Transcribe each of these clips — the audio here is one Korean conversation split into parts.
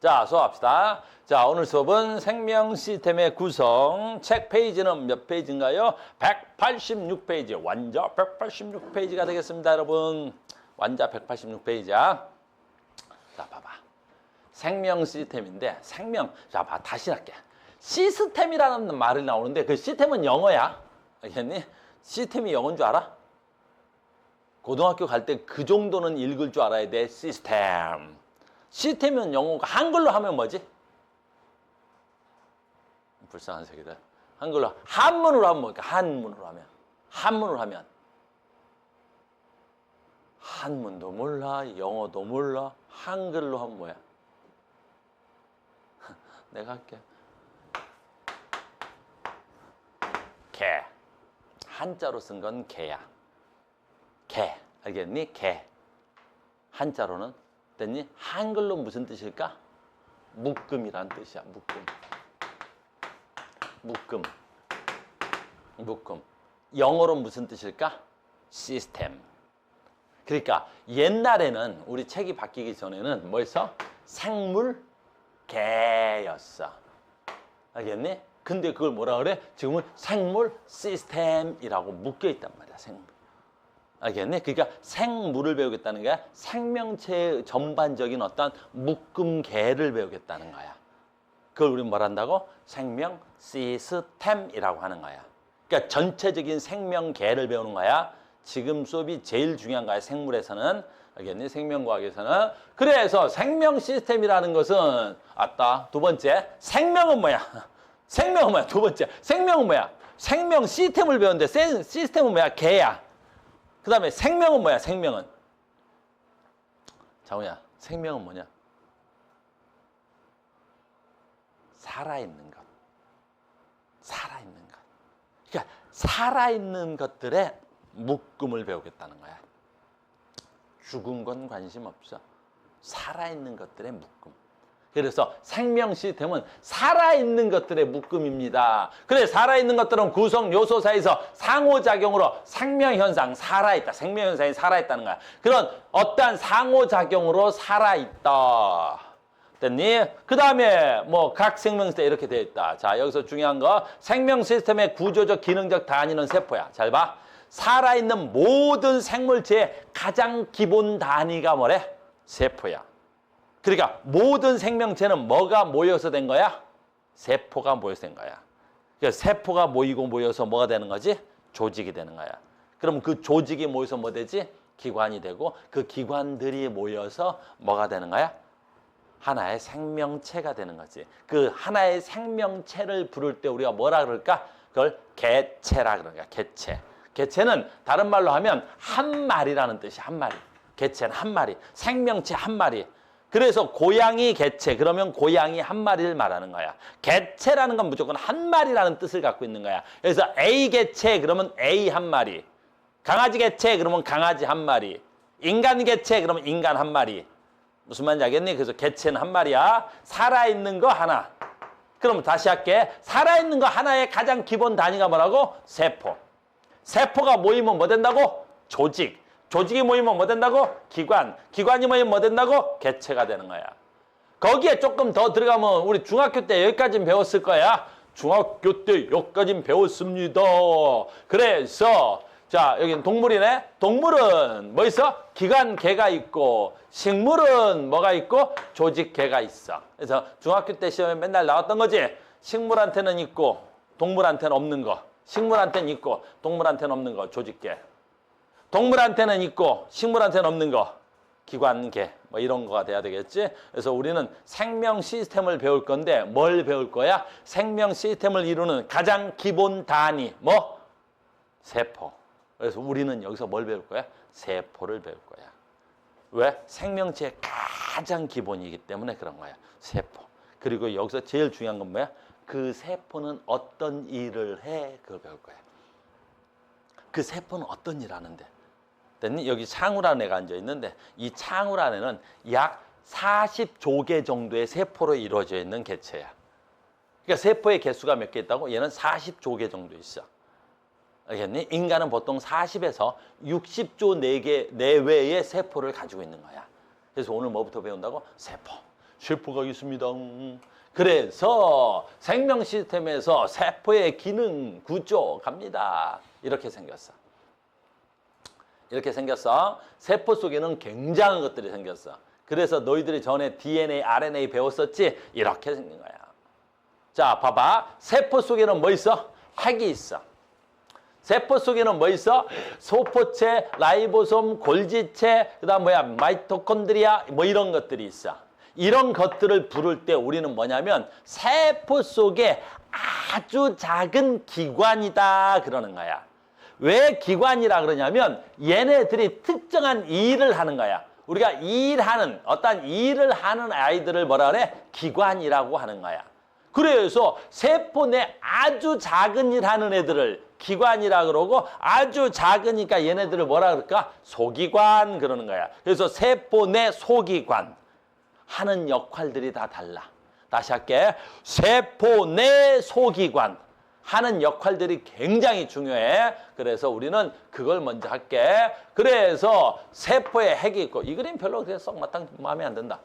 자, 수업합시다. 자, 오늘 수업은 생명 시스템의 구성. 책 페이지는 몇 페이지인가요? 186페이지. 완자 186페이지가 되겠습니다, 여러분. 완자 186페이지야. 자, 봐봐. 생명 시스템인데, 자, 봐. 다시 할게. 시스템이라는 말이 나오는데, 그 시스템은 영어야. 알겠니? 시스템이 영어인 줄 알아? 고등학교 갈 때 그 정도는 읽을 줄 알아야 돼. 시스템. 시스템은 영어고 한글로 하면 뭐지? 불쌍한 새끼들. 한글로 한문으로 하면 뭐니까? 한문으로 하면 한문도 몰라, 영어도 몰라. 한글로 하면 뭐야? 내가 할게. 개. 한자로 쓴 건 개야. 개. 알겠니? 개. 한자로는 됐니? 한글로 무슨 뜻일까? 묶음이란 뜻이야. 묶음. 영어로 무슨 뜻일까? 시스템. 그러니까 옛날에는 우리 책이 바뀌기 전에는 뭐였어? 생물 개였어. 알겠니? 근데 그걸 뭐라 그래? 지금은 생물 시스템이라고 묶여 있단 말이야. 생물. 알겠네? 그러니까 생물을 배우겠다는 게 생명체의 전반적인 어떤 묶음계를 배우겠다는 거야. 그걸 우리 뭘 한다고? 생명 시스템이라고 하는 거야. 그러니까 전체적인 생명계를 배우는 거야. 지금 수업이 제일 중요한 거야. 생물에서는. 알겠니? 생명과학에서는. 그래서 생명 시스템이라는 것은 아따. 두 번째. 생명은 뭐야? 두 번째. 생명은 뭐야? 생명 시스템을 배우는데 시스템은 뭐야? 개야. 그 다음에 생명은 뭐야? 생명은. 장우야, 생명은 뭐냐? 살아있는 것. 그러니까 살아있는 것들의 묶음을 배우겠다는 거야. 죽은 건 관심 없어. 살아있는 것들의 묶음. 그래서 생명 시스템은 살아있는 것들의 묶음입니다. 그래, 살아있는 것들은 구성 요소 사이에서 상호작용으로 생명현상, 생명현상이 살아있다는 거야. 그런 어떠한 상호작용으로 살아있다. 됐니? 그 다음에 뭐 각 생명체 이렇게 되어 있다. 자, 여기서 중요한 거 생명 시스템의 구조적 기능적 단위는 세포야. 잘 봐. 살아있는 모든 생물체의 가장 기본 단위가 뭐래? 세포야. 그러니까 모든 생명체는 뭐가 모여서 된 거야? 세포가 모여서 된 거야. 그러니까 세포가 모여서 뭐가 되는 거지? 조직이 되는 거야. 그럼 그 조직이 모여서 뭐 되지? 기관이 되고 그 기관들이 모여서 뭐가 되는 거야? 하나의 생명체가 되는 거지. 그 하나의 생명체를 부를 때 우리가 뭐라 그럴까? 그걸 개체라 그러는 거야. 개체. 개체는 다른 말로 하면 한 마리라는 뜻이야. 한 마리. 개체는 한 마리. 생명체 한 마리. 그래서 고양이 개체 그러면 고양이 한 마리를 말하는 거야. 개체라는 건 무조건 한 마리라는 뜻을 갖고 있는 거야. 그래서 A 개체 그러면 A 한 마리. 강아지 개체 그러면 강아지 한 마리. 인간 개체 그러면 인간 한 마리. 무슨 말인지 알겠니? 그래서 개체는 한 마리야. 살아있는 거 하나. 그럼 다시 할게. 살아있는 거 하나의 가장 기본 단위가 뭐라고? 세포. 세포가 모이면 뭐 된다고? 조직. 조직이 모이면 뭐 된다고? 기관. 기관이 모이면 뭐 된다고? 개체가 되는 거야. 거기에 조금 더 들어가면 우리 중학교 때 여기까지는 배웠을 거야. 중학교 때 여기까지는 배웠습니다. 그래서 자, 여기는 동물이네. 동물은 뭐 있어? 기관계가 있고 식물은 뭐가 있고 조직계가 있어. 그래서 중학교 때 시험에 맨날 나왔던 거지. 식물한테는 있고 동물한테는 없는 거. 식물한테는 있고 동물한테는 없는 거. 조직계. 동물한테는 있고 식물한테는 없는 거. 기관계. 뭐 이런 거가 돼야 되겠지. 그래서 우리는 생명 시스템을 배울 건데 뭘 배울 거야? 생명 시스템을 이루는 가장 기본 단위. 뭐? 세포. 그래서 우리는 여기서 뭘 배울 거야? 세포를 배울 거야. 왜? 생명체의 가장 기본이기 때문에 그런 거야. 세포. 그리고 여기서 제일 중요한 건 뭐야? 그 세포는 어떤 일을 해? 그걸 배울 거야. 그 세포는 어떤 일을 하는데? 됐니? 여기 창우라는 애가 앉아 있는데 이 창우라는 애는 약 40조개 정도의 세포로 이루어져 있는 개체야. 그러니까 세포의 개수가 몇 개 있다고? 얘는 40조개 정도 있어. 알겠니? 인간은 보통 40에서 60조 내외의 세포를 가지고 있는 거야. 그래서 오늘 뭐부터 배운다고? 세포. 세포가 있습니다. 그래서 생명 시스템에서 세포의 기능, 구조 갑니다. 이렇게 생겼어. 이렇게 생겼어. 세포 속에는 굉장한 것들이 생겼어. 그래서 너희들이 전에 DNA, RNA 배웠었지? 이렇게 생긴 거야. 자, 봐봐. 세포 속에는 뭐 있어? 핵이 있어. 세포 속에는 뭐 있어? 소포체, 라이보솜, 골지체, 그다음 뭐야? 마이토콘드리아, 뭐 이런 것들이 있어. 이런 것들을 부를 때 우리는 뭐냐면 세포 속에 아주 작은 기관이다 그러는 거야. 왜 기관이라 그러냐면 얘네들이 특정한 일을 하는 거야. 우리가 어떤 일을 하는 아이들을 뭐라 그래? 기관이라고 하는 거야. 그래서 세포 내 아주 작은 일 하는 애들을 기관이라 그러고 아주 작으니까 얘네들을 뭐라 그럴까? 소기관 그러는 거야. 그래서 세포 내 소기관 하는 역할들이 다 달라. 다시 할게. 세포 내 소기관 하는 역할들이 굉장히 중요해. 그래서 우리는 그걸 먼저 할게. 그래서 세포에 핵이 있고 이 그림 별로 그렇게 썩 마음에 안 든다.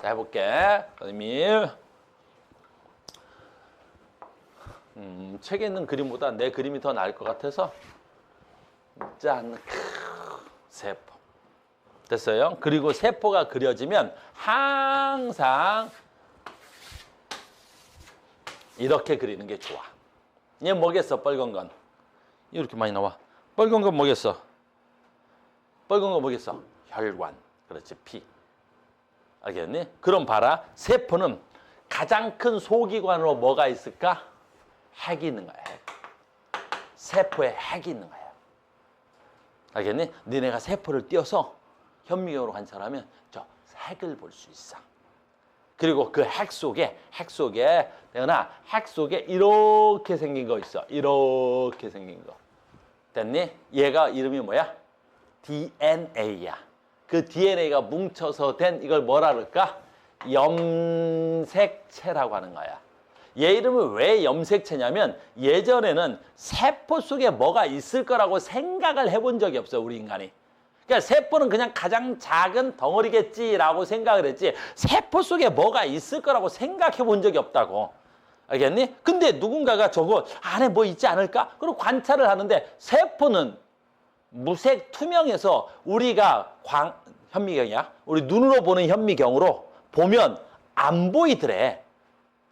자, 해볼게. 선생님. 책에 있는 그림보다 내 그림이 더 나을 것 같아서 짠, 세포. 됐어요? 그리고 세포가 그려지면 항상 이렇게 그리는 게 좋아. 얘 뭐겠어, 빨간 건? 이렇게 많이 나와. 빨간 건 뭐겠어? 빨간 건 뭐겠어? 혈관. 그렇지, 피. 알겠니? 그럼 봐라. 세포는 가장 큰 소기관으로 뭐가 있을까? 핵이 있는 거야, 핵. 세포에 핵이 있는 거야. 알겠니? 니네가 세포를 띄어서 현미경으로 관찰하면 저 핵을 볼 수 있어. 그리고 그 핵 속에 대은아, 핵 속에 이렇게 생긴 거 있어. 이렇게 생긴 거. 됐니? 얘가 이름이 뭐야? DNA야. 그 DNA가 뭉쳐서 된 이걸 뭐라 그럴까? 염색체라고 하는 거야. 얘 이름은 왜 염색체냐면 예전에는 세포 속에 뭐가 있을 거라고 생각을 해본 적이 없어, 우리 인간이. 그러니까 세포는 그냥 가장 작은 덩어리겠지라고 생각을 했지 세포 속에 뭐가 있을 거라고 생각해 본 적이 없다고. 알겠니? 근데 누군가가 저거 안에 뭐 있지 않을까? 그리고 관찰을 하는데 세포는 무색 투명해서 우리가 현미경이야? 우리 눈으로 보는 현미경으로 보면 안 보이더래.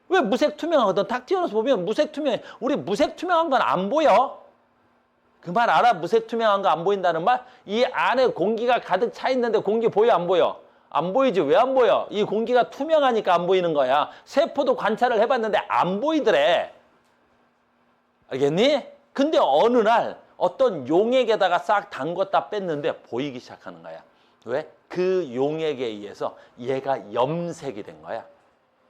왜 무색 투명하거든? 탁 띄어서 보면 무색 투명해. 우리 무색 투명한 건 안 보여. 그 말 알아? 무색 투명한 거 안 보인다는 말? 이 안에 공기가 가득 차 있는데 공기 보여 안 보여? 안 보이지. 왜 안 보여? 이 공기가 투명하니까 안 보이는 거야. 세포도 관찰을 해봤는데 안 보이더래. 알겠니? 근데 어느 날 어떤 용액에다가 싹 담궜다 뺐는데 보이기 시작하는 거야. 왜? 그 용액에 의해서 얘가 염색이 된 거야.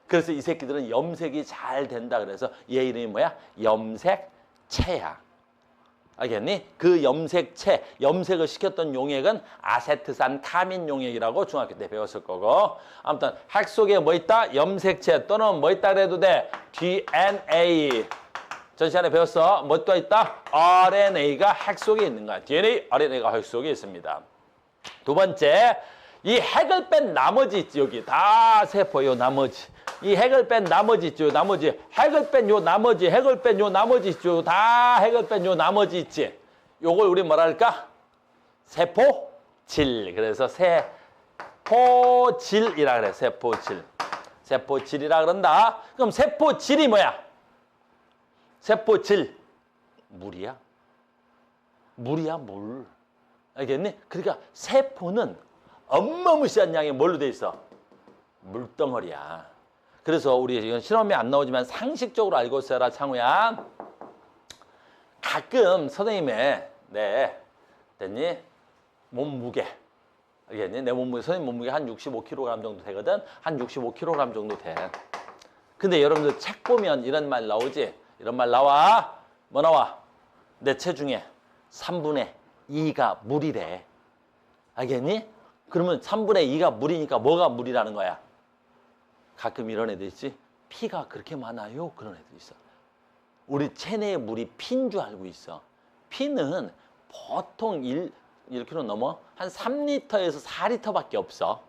그래서 이 새끼들은 염색이 잘 된다 그래서 얘 이름이 뭐야? 염색체야. 알겠니? 그 염색을 시켰던 용액은 아세트산 카민 용액이라고 중학교 때 배웠을 거고. 아무튼 핵 속에 뭐 있다? 염색체 또는 뭐 있다 그래도 돼? DNA. 전 시간에 배웠어. 뭐 또 있다? RNA가 핵 속에 있는 거야. DNA, RNA가 핵 속에 있습니다. 두 번째, 이 핵을 뺀 나머지 있지. 여기 다 세포 요 나머지. 이 핵을 뺀 나머지 있죠. 나머지. 핵을 뺀 요 나머지. 핵을 뺀 요 나머지 있죠. 다 핵을 뺀 요 나머지 있지. 요걸 우리 뭐라 할까? 세포질. 그래서 세포질이라 그래. 세포질. 세포질이라 그런다. 그럼 세포질이 뭐야? 세포질. 물이야. 물이야, 물. 알겠니? 그러니까 세포는 어마무시한 양의 뭘로 돼 있어? 물덩어리야. 그래서 우리 이건 실험에 안 나오지만 상식적으로 알고 있어라, 창우야. 가끔 선생님의 됐니? 몸무게. 알겠니? 내 몸무게, 선생님 몸무게 한 65kg 정도 되거든. 한 65kg 정도 돼. 근데 여러분들 책 보면 이런 말 나오지? 이런 말 나와. 뭐 나와? 내 체중의 3분의 2가 물이래. 알겠니? 그러면 3분의 2가 물이니까 뭐가 물이라는 거야? 가끔 이런 애들 있지? 피가 그렇게 많아요? 그런 애들 있어. 우리 체내의 물이 피인 줄 알고 있어. 피는 보통 1kg 넘어? 한 3리터에서 4리터밖에 없어.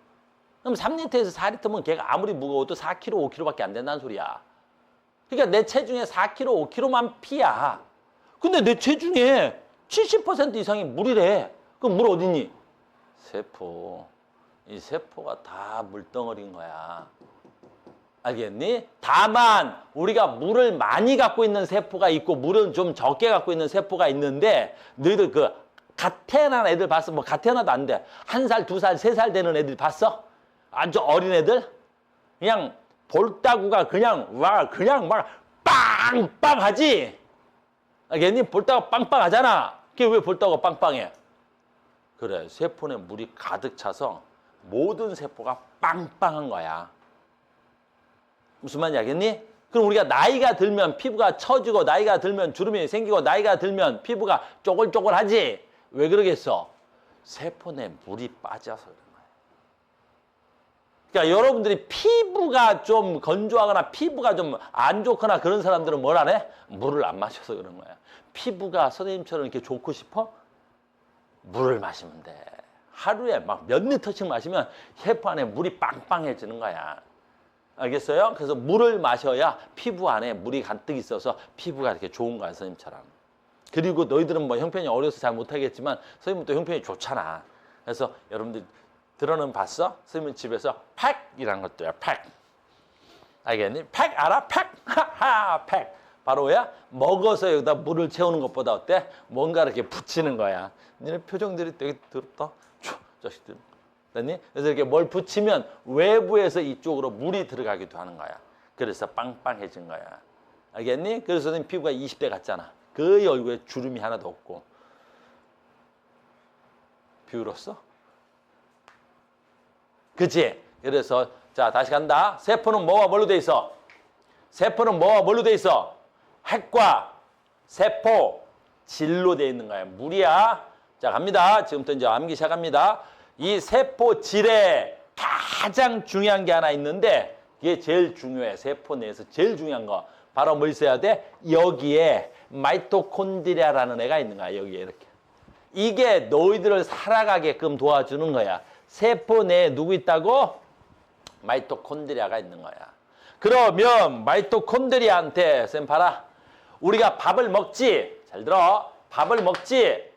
그럼 3리터에서 4리터면 걔가 아무리 무거워도 4kg, 5kg밖에 안 된다는 소리야. 그러니까 내 체중에 4kg, 5kg만 피야. 근데 내 체중에 70% 이상이 물이래. 그럼 물 어딨니? 세포. 이 세포가 다 물덩어리인 거야. 알겠니? 다만 우리가 물을 많이 갖고 있는 세포가 있고 물은 좀 적게 갖고 있는 세포가 있는데 너희들 갓 태어난 애들 봤어? 뭐 갓 태어나도 안 돼. 1살, 2살, 3살 되는 애들 봤어? 아주 어린 애들? 그냥 볼따구가 그냥 막 빵빵하지? 알겠니? 볼따구가 빵빵하잖아. 그게 왜 볼따구가 빵빵해? 그래, 세포 내 물이 가득 차서 모든 세포가 빵빵한 거야. 무슨 말인지 알겠니? 그럼 우리가 나이가 들면 피부가 처지고 나이가 들면 주름이 생기고 나이가 들면 피부가 쪼글쪼글하지? 왜 그러겠어? 세포 내 물이 빠져서 그런 거야. 그러니까 여러분들이 피부가 좀 건조하거나 피부가 좀 안 좋거나 그런 사람들은 뭘 안 해? 물을 안 마셔서 그런 거야. 피부가 선생님처럼 이렇게 좋고 싶어? 물을 마시면 돼. 하루에 막 몇 리터씩 마시면 세포 안에 물이 빵빵해지는 거야. 알겠어요? 그래서 물을 마셔야 피부 안에 물이 가득 있어서 피부가 이렇게 좋은 거야, 선생님처럼. 그리고 너희들은 뭐 형편이 어려서 잘 못하겠지만 선생님은 또 형편이 좋잖아. 그래서 여러분들 들어는 봤어? 선생님 집에서 팩이란 것도야, 팩. 알겠니? 팩 알아? 팩! 하하, 팩. 바로 뭐야? 먹어서 여기다 물을 채우는 것보다 어때? 뭔가 이렇게 붙이는 거야. 너네 표정들이 되게 더럽다. 자식들. 됐니? 그래서 이렇게 뭘 붙이면 외부에서 이쪽으로 물이 들어가기도 하는 거야. 그래서 빵빵해진 거야. 알겠니? 그래서 선생님 피부가 20대 같잖아. 거의 얼굴에 주름이 하나도 없고. 비울었어? 그치? 그래서 자 다시 간다. 세포는 뭐와 뭘로 돼 있어? 세포는 뭐와 뭘로 돼 있어? 핵과 세포 질로 돼 있는 거야. 물이야. 자 갑니다. 지금부터 이제 암기 시작합니다. 이 세포 질에 가장 중요한 게 하나 있는데 이게 제일 중요해. 세포 내에서 제일 중요한 거. 바로 뭐 있어야 돼? 여기에 마이토콘드리아라는 애가 있는 거야. 여기에 이렇게. 이게 너희들을 살아가게끔 도와주는 거야. 세포 내에 누구 있다고? 마이토콘드리아가 있는 거야. 그러면 마이토콘드리아한테 쌤 봐라. 우리가 밥을 먹지. 잘 들어. 밥을 먹지.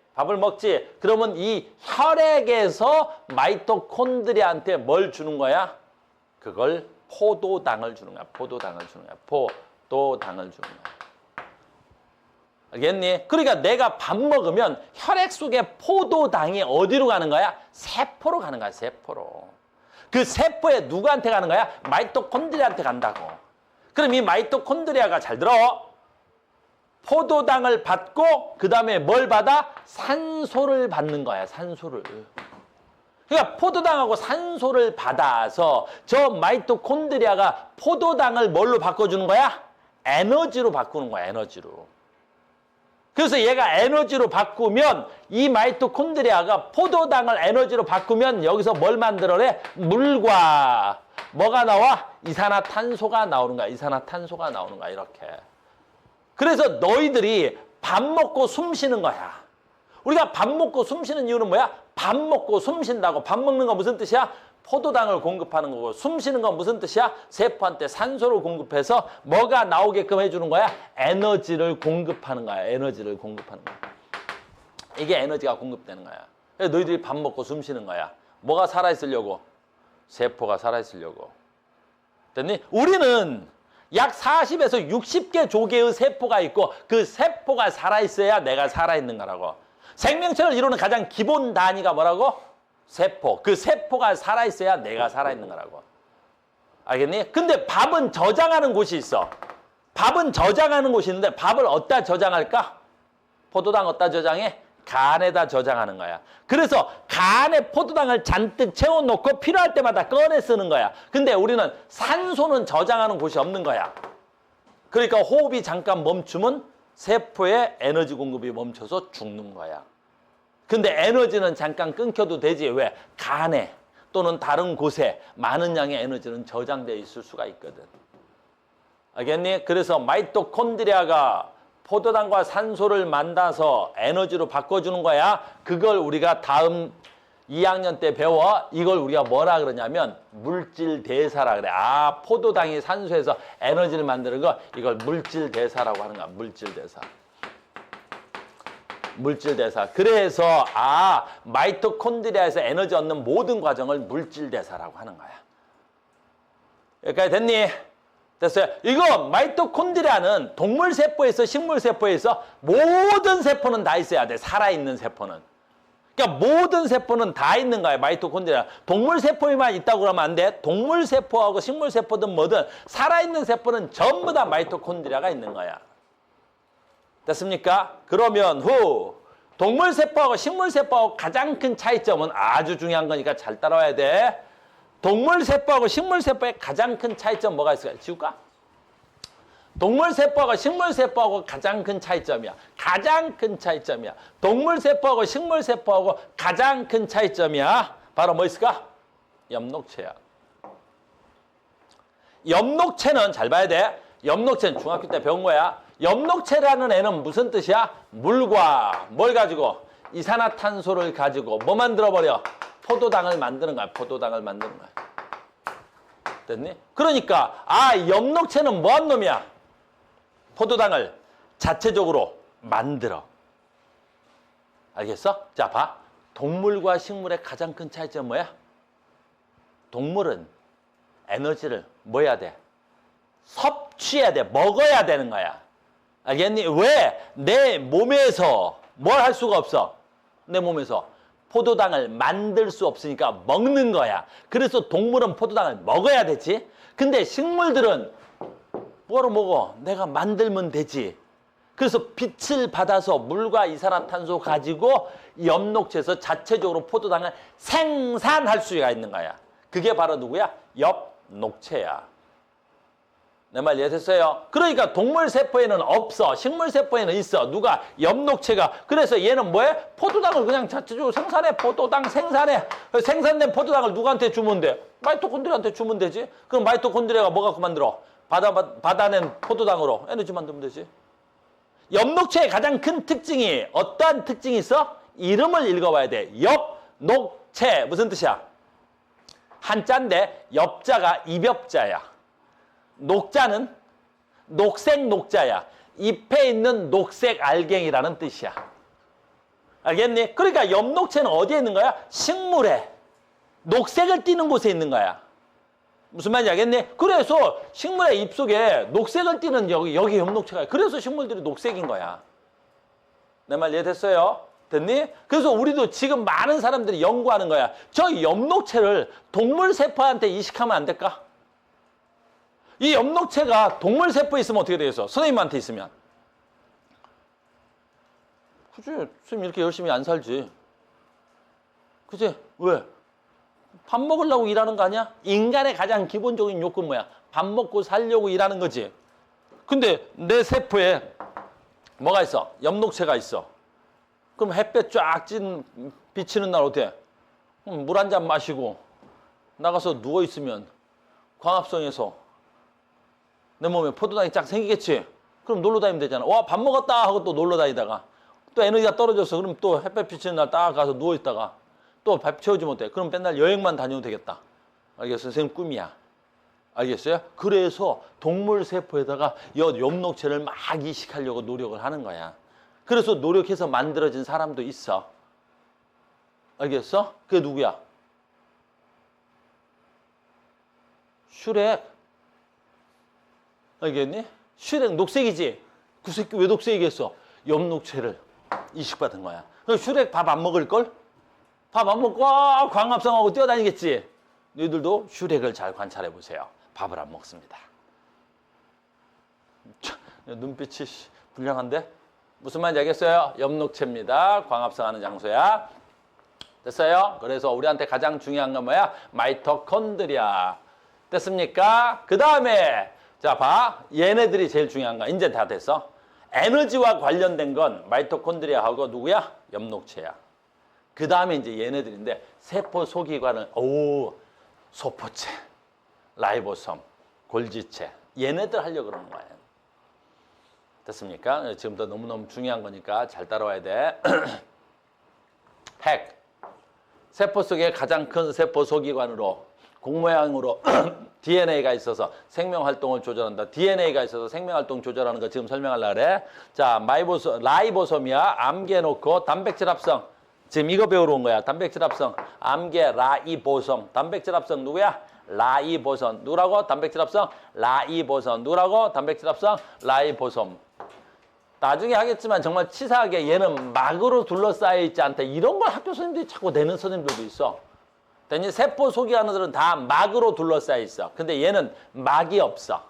그러면 이 혈액에서 마이토콘드리아한테 뭘 주는 거야? 그걸 포도당을 주는 거야. 포도당을 주는 거야. 알겠니? 그러니까 내가 밥 먹으면 혈액 속에 포도당이 어디로 가는 거야? 세포로 가는 거야. 세포로. 그 세포에 누구한테 가는 거야? 마이토콘드리아한테 간다고. 그럼 이 마이토콘드리아가 잘 들어. 포도당을 받고 그 다음에 뭘 받아? 산소를 받는 거야. 산소를. 그러니까 포도당하고 산소를 받아서 저 마이토콘드리아가 포도당을 뭘로 바꿔주는 거야? 에너지로 바꾸는 거야. 에너지로. 그래서 얘가 에너지로 바꾸면 이 마이토콘드리아가 포도당을 에너지로 바꾸면 여기서 뭘 만들어내? 물과 뭐가 나와? 이산화탄소가 나오는 거야. 이산화탄소가 나오는 거야. 이렇게. 그래서 너희들이 밥 먹고 숨 쉬는 거야. 우리가 밥 먹고 숨 쉬는 이유는 뭐야? 밥 먹고 숨 쉰다고. 밥 먹는 거 무슨 뜻이야? 포도당을 공급하는 거고. 숨 쉬는 건 무슨 뜻이야? 세포한테 산소를 공급해서 뭐가 나오게끔 해주는 거야? 에너지를 공급하는 거야. 에너지를 공급하는 거야. 이게 에너지가 공급되는 거야. 그래서 너희들이 밥 먹고 숨 쉬는 거야. 뭐가 살아있으려고? 세포가 살아있으려고. 됐니? 우리는 약 40에서 60개 조개의 세포가 있고 그 세포가 살아있어야 내가 살아있는 거라고. 생명체를 이루는 가장 기본 단위가 뭐라고? 세포. 그 세포가 살아있어야 내가 살아있는 거라고. 알겠니? 근데 밥은 저장하는 곳이 있어. 밥은 저장하는 곳이 있는데 밥을 어디다 저장할까? 포도당 어디다 저장해? 간에다 저장하는 거야. 그래서 간에 포도당을 잔뜩 채워놓고 필요할 때마다 꺼내 쓰는 거야. 근데 우리는 산소는 저장하는 곳이 없는 거야. 그러니까 호흡이 잠깐 멈추면 세포에 에너지 공급이 멈춰서 죽는 거야. 근데 에너지는 잠깐 끊겨도 되지. 왜? 간에 또는 다른 곳에 많은 양의 에너지는 저장되어 있을 수가 있거든. 알겠니? 그래서 마이토콘드리아가 포도당과 산소를 만나서 에너지로 바꿔주는 거야. 그걸 우리가 다음 2학년 때 배워. 이걸 우리가 뭐라 그러냐면 물질 대사라 그래. 아, 포도당이 산소에서 에너지를 만드는 거 이걸 물질 대사라고 하는 거야. 물질 대사. 물질 대사. 그래서 마이토콘드리아에서 에너지 얻는 모든 과정을 물질 대사라고 하는 거야. 여기까지 됐니? 됐어요. 이거 마이토콘드리아는 동물 세포에서 식물 세포에서 모든 세포는 다 있어야 돼. 살아있는 세포는. 그러니까 모든 세포는 다 있는 거야. 마이토콘드리아. 동물 세포에만 있다고 그러면 안 돼. 동물 세포하고 식물 세포든 뭐든 살아있는 세포는 전부 다 마이토콘드리아가 있는 거야. 됐습니까? 그러면 동물 세포하고 식물 세포하고 가장 큰 차이점은 아주 중요한 거니까 잘 따라와야 돼. 동물 세포하고 식물 세포의 가장 큰 차이점 뭐가 있을까요? 지울까? 동물 세포하고 식물 세포하고 가장 큰 차이점이야. 가장 큰 차이점이야. 동물 세포하고 식물 세포하고 가장 큰 차이점이야. 바로 뭐 있을까? 엽록체야. 엽록체는 잘 봐야 돼. 엽록체는 중학교 때 배운 거야. 엽록체라는 애는 무슨 뜻이야? 물과 뭘 가지고? 이산화탄소를 가지고 뭐 만들어버려? 포도당을 만드는 거야. 포도당을 만드는 거야. 됐니? 그러니까 엽록체는 뭐한 놈이야? 포도당을 자체적으로 만들어. 알겠어? 자, 봐. 동물과 식물의 가장 큰 차이점은 뭐야? 동물은 에너지를 뭐 해야 돼? 섭취해야 돼. 먹어야 되는 거야. 알겠니? 왜? 내 몸에서 뭘 할 수가 없어? 내 몸에서 포도당을 만들 수 없으니까 먹는 거야. 그래서 동물은 포도당을 먹어야 되지. 근데 식물들은 뭐로 먹어? 내가 만들면 되지. 그래서 빛을 받아서 물과 이산화탄소 가지고 엽록체에서 자체적으로 포도당을 생산할 수가 있는 거야. 그게 바로 누구야? 엽록체야. 내 말 이해됐어요? 그러니까 동물 세포에는 없어. 식물 세포에는 있어. 누가? 엽록체가. 그래서 얘는 뭐해? 포도당을 그냥 자체적으로 생산해. 포도당 생산해. 생산된 포도당을 누구한테 주면 돼? 마이토콘드리아한테 주면 되지. 그럼 마이토콘드리아가 뭐 갖고 만들어? 받아낸 포도당으로 에너지 만들면 되지. 엽록체의 가장 큰 특징이 어떠한 특징이 있어? 이름을 읽어봐야 돼. 엽록체. 무슨 뜻이야? 한자인데 엽자가 입엽자야. 녹자는 녹색 녹자야. 잎에 있는 녹색 알갱이라는 뜻이야. 알겠니? 그러니까 엽록체는 어디에 있는 거야? 식물에 녹색을 띠는 곳에 있는 거야. 무슨 말인지 알겠니? 그래서 식물의 잎 속에 녹색을 띠는 여기 엽록체가 있어. 그래서 식물들이 녹색인 거야. 내 말 이해됐어요? 됐니? 그래서 우리도 지금 많은 사람들이 연구하는 거야. 저 엽록체를 동물 세포한테 이식하면 안 될까? 이 엽록체가 동물 세포에 있으면 어떻게 되겠어? 선생님한테 있으면. 그치? 선생님 이렇게 열심히 안 살지. 그치? 왜? 밥 먹으려고 일하는 거 아니야? 인간의 가장 기본적인 욕구는 뭐야? 밥 먹고 살려고 일하는 거지. 근데 내 세포에 뭐가 있어? 엽록체가 있어. 그럼 햇볕 쫙 비치는 날 어때? 물 한 잔 마시고 나가서 누워있으면 광합성에서 내 몸에 포도당이 쫙 생기겠지? 그럼 놀러 다니면 되잖아. 와, 밥 먹었다 하고 또 놀러 다니다가 또 에너지가 떨어져서 그럼 또 햇볕 비치는 날 딱 가서 누워있다가 또 밥 채우지 못해. 그럼 맨날 여행만 다녀도 되겠다. 알겠어요? 선생님 꿈이야. 알겠어요? 그래서 동물 세포에다가 엽록체를 막 이식하려고 노력을 하는 거야. 그래서 노력해서 만들어진 사람도 있어. 알겠어? 그게 누구야? 슈렉. 알겠니? 슈렉 녹색이지? 그 새끼 왜 녹색이겠어? 엽록체를 이식받은 거야. 그럼 슈렉 밥 안 먹을걸? 밥 안 먹고 광합성하고 뛰어다니겠지? 너희들도 슈렉을 잘 관찰해 보세요. 밥을 안 먹습니다. 눈빛이 불량한데? 무슨 말인지 알겠어요? 엽록체입니다. 광합성하는 장소야. 됐어요? 그래서 우리한테 가장 중요한 건 뭐야? 마이토콘드리아. 됐습니까? 그 다음에 자, 봐. 얘네들이 제일 중요한 거야. 이제 다 됐어. 에너지와 관련된 건 마이토콘드리아하고 누구야? 엽록체야. 그 다음에 이제 얘네들인데 세포 소기관은 소포체, 라이보솜, 골지체 얘네들 하려고 그러는 거예요. 됐습니까? 지금도 너무너무 중요한 거니까 잘 따라와야 돼. 핵, 세포 속에 가장 큰 세포 소기관으로 공 모양으로 DNA가 있어서 생명 활동을 조절한다. DNA가 있어서 생명 활동 조절하는 거 지금 설명하려고 그래. 자, 라이보솜이야. 암기해 놓고 단백질 합성. 지금 이거 배우러 온 거야. 단백질 합성. 암계 라이보솜. 단백질 합성 누구야? 라이보솜. 누구라고? 단백질 합성? 라이보솜. 누구라고? 단백질 합성? 라이보솜. 나중에 하겠지만 정말 치사하게 얘는 막으로 둘러싸여 있지 않다. 이런 걸 학교 선생님들이 자꾸 내는 선생님들도 있어. 근데 세포 소개하는 다 막으로 둘러싸여 있어. 근데 얘는 막이 없어.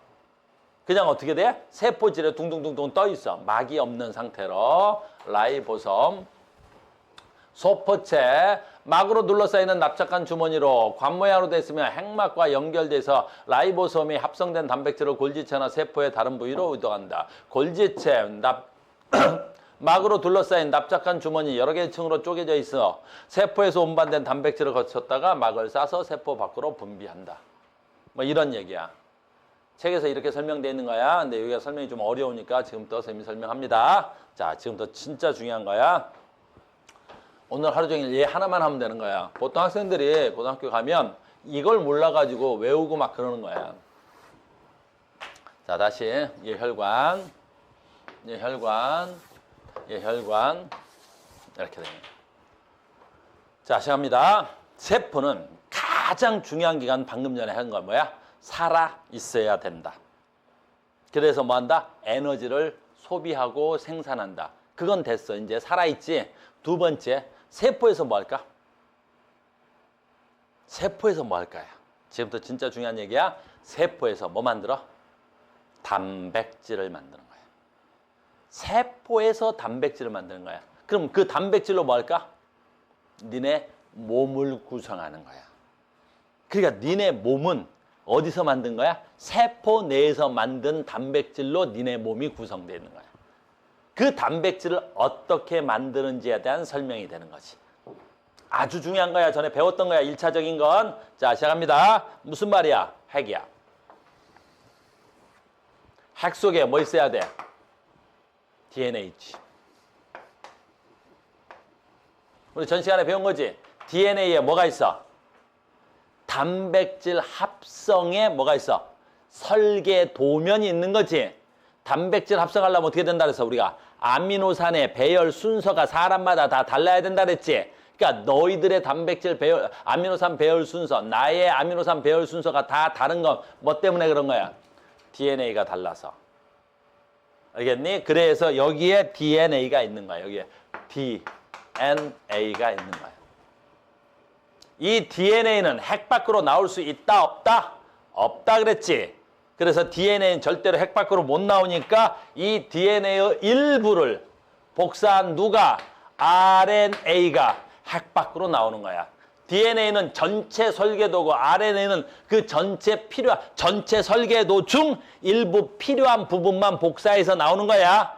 그냥 어떻게 돼? 세포질에 둥둥둥둥 떠 있어. 막이 없는 상태로 라이보솜. 소포체, 막으로 둘러싸이는 납작한 주머니로 관 모양으로 됐으면 핵막과 연결돼서 라이보솜이 합성된 단백질을 골지체나 세포의 다른 부위로 이동한다. 골지체, 막으로 둘러싸인 납작한 주머니 여러 개의 층으로 쪼개져 있어 세포에서 운반된 단백질을 거쳤다가 막을 싸서 세포 밖으로 분비한다. 뭐 이런 얘기야. 책에서 이렇게 설명되어 있는 거야. 근데 여기가 설명이 좀 어려우니까 지금부터 선생님이 설명합니다. 자, 지금부터 진짜 중요한 거야. 오늘 하루 종일 얘 하나만 하면 되는 거야. 보통 학생들이 고등학교 가면 이걸 몰라가지고 외우고 막 그러는 거야. 자, 다시 얘 혈관, 얘 혈관, 얘 혈관 이렇게 됩니다. 자, 시작합니다. 세포는 가장 중요한 기간 방금 전에 한 건 뭐야? 살아 있어야 된다. 그래서 뭐 한다? 에너지를 소비하고 생산한다. 그건 됐어. 이제 살아있지. 두 번째, 세포에서 뭐 할까? 세포에서 뭐 할까요? 지금부터 진짜 중요한 얘기야. 세포에서 뭐 만들어? 단백질을 만드는 거야. 세포에서 단백질을 만드는 거야. 그럼 그 단백질로 뭐 할까? 니네 몸을 구성하는 거야. 그러니까 니네 몸은 어디서 만든 거야? 세포 내에서 만든 단백질로 니네 몸이 구성되어 있는 거야. 그 단백질을 어떻게 만드는지에 대한 설명이 되는 거지. 아주 중요한 거야. 전에 배웠던 거야. 1차적인 건. 자, 시작합니다. 무슨 말이야? 핵이야. 핵 속에 뭐 있어야 돼? DNA 있지. 우리 전 시간에 배운 거지. DNA에 뭐가 있어? 단백질 합성에 뭐가 있어? 설계 도면이 있는 거지. 단백질 합성하려면 어떻게 된다 그래서 우리가 아미노산의 배열 순서가 사람마다 다 달라야 된다 그랬지. 그러니까 너희들의 단백질 배열, 아미노산 배열 순서, 나의 아미노산 배열 순서가 다 다른 건 뭐 때문에 그런 거야? DNA가 달라서. 알겠니? 그래서 여기에 DNA가 있는 거야. 여기에 DNA가 있는 거야. 이 DNA는 핵 밖으로 나올 수 있다, 없다? 없다 그랬지. 그래서 DNA는 절대로 핵 밖으로 못 나오니까 이 DNA의 일부를 복사한 누가? RNA가 핵 밖으로 나오는 거야. DNA는 전체 설계도고 RNA는 그 전체 설계도 중 일부 필요한 부분만 복사해서 나오는 거야.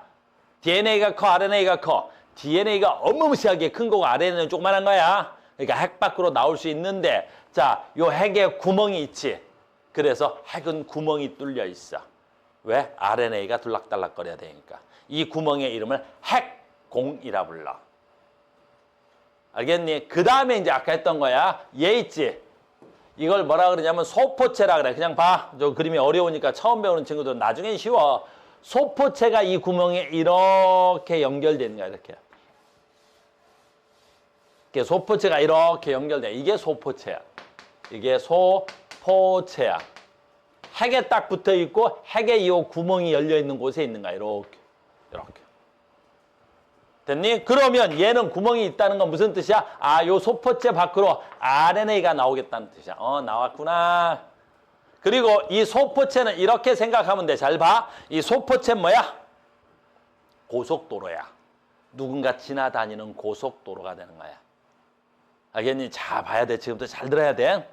DNA가 커, RNA가 커. DNA가 어마무시하게 큰 거고 RNA는 조그만한 거야. 그러니까 핵 밖으로 나올 수 있는데, 자, 요 핵에 구멍이 있지. 그래서 핵은 구멍이 뚫려 있어. 왜? RNA가 둘락달락거려야 되니까. 이 구멍의 이름을 핵공이라 불러. 알겠니? 그 다음에 이제 아까 했던 거야. 얘 있지? 이걸 뭐라 그러냐면 소포체라 그래. 그냥 봐. 저 그림이 어려우니까 처음 배우는 친구들은 나중엔 쉬워. 소포체가 이 구멍에 이렇게 연결되는 거야. 이렇게. 소포체가 이렇게 연결돼. 이게 소포체야. 이게 소포체야. 핵에 딱 붙어 있고 핵에 이 구멍이 열려 있는 곳에 있는 거야. 이렇게. 이렇게. 됐니? 그러면 얘는 구멍이 있다는 건 무슨 뜻이야? 아, 요 소포체 밖으로 RNA가 나오겠다는 뜻이야. 나왔구나. 그리고 이 소포체는 이렇게 생각하면 돼. 잘 봐. 이 소포체는 뭐야? 고속도로야. 누군가 지나다니는 고속도로가 되는 거야. 알겠니? 자, 봐야 돼. 지금부터 잘 들어야 돼.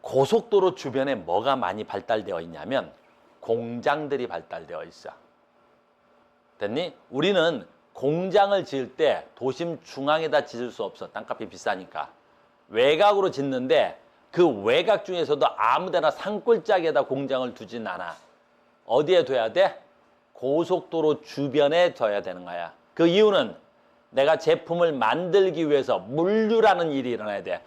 고속도로 주변에 뭐가 많이 발달되어 있냐면 공장들이 발달되어 있어. 됐니? 우리는 공장을 지을 때 도심 중앙에다 짓을 수 없어. 땅값이 비싸니까. 외곽으로 짓는데 그 외곽 중에서도 아무데나 산골짜기에다 공장을 두진 않아. 어디에 둬야 돼? 고속도로 주변에 둬야 되는 거야. 그 이유는 내가 제품을 만들기 위해서 물류라는 일이 일어나야 돼.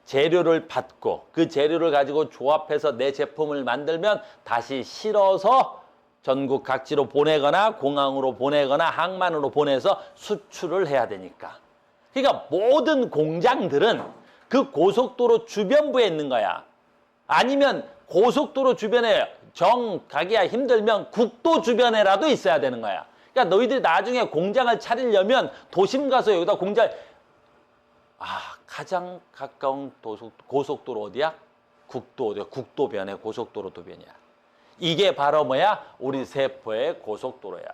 재료를 받고 그 재료를 가지고 조합해서 내 제품을 만들면 다시 실어서 전국 각지로 보내거나 공항으로 보내거나 항만으로 보내서 수출을 해야 되니까. 그러니까 모든 공장들은 그 고속도로 주변부에 있는 거야. 아니면 고속도로 주변에 정 가기가 힘들면 국도 주변에라도 있어야 되는 거야. 그러니까 너희들이 나중에 공장을 차리려면 도심 가서 여기다 공장 가장 가까운 고속도로 어디야? 국도 어디야? 국도변에 고속도로 도변이야. 이게 바로 뭐야? 우리 세포의 고속도로야.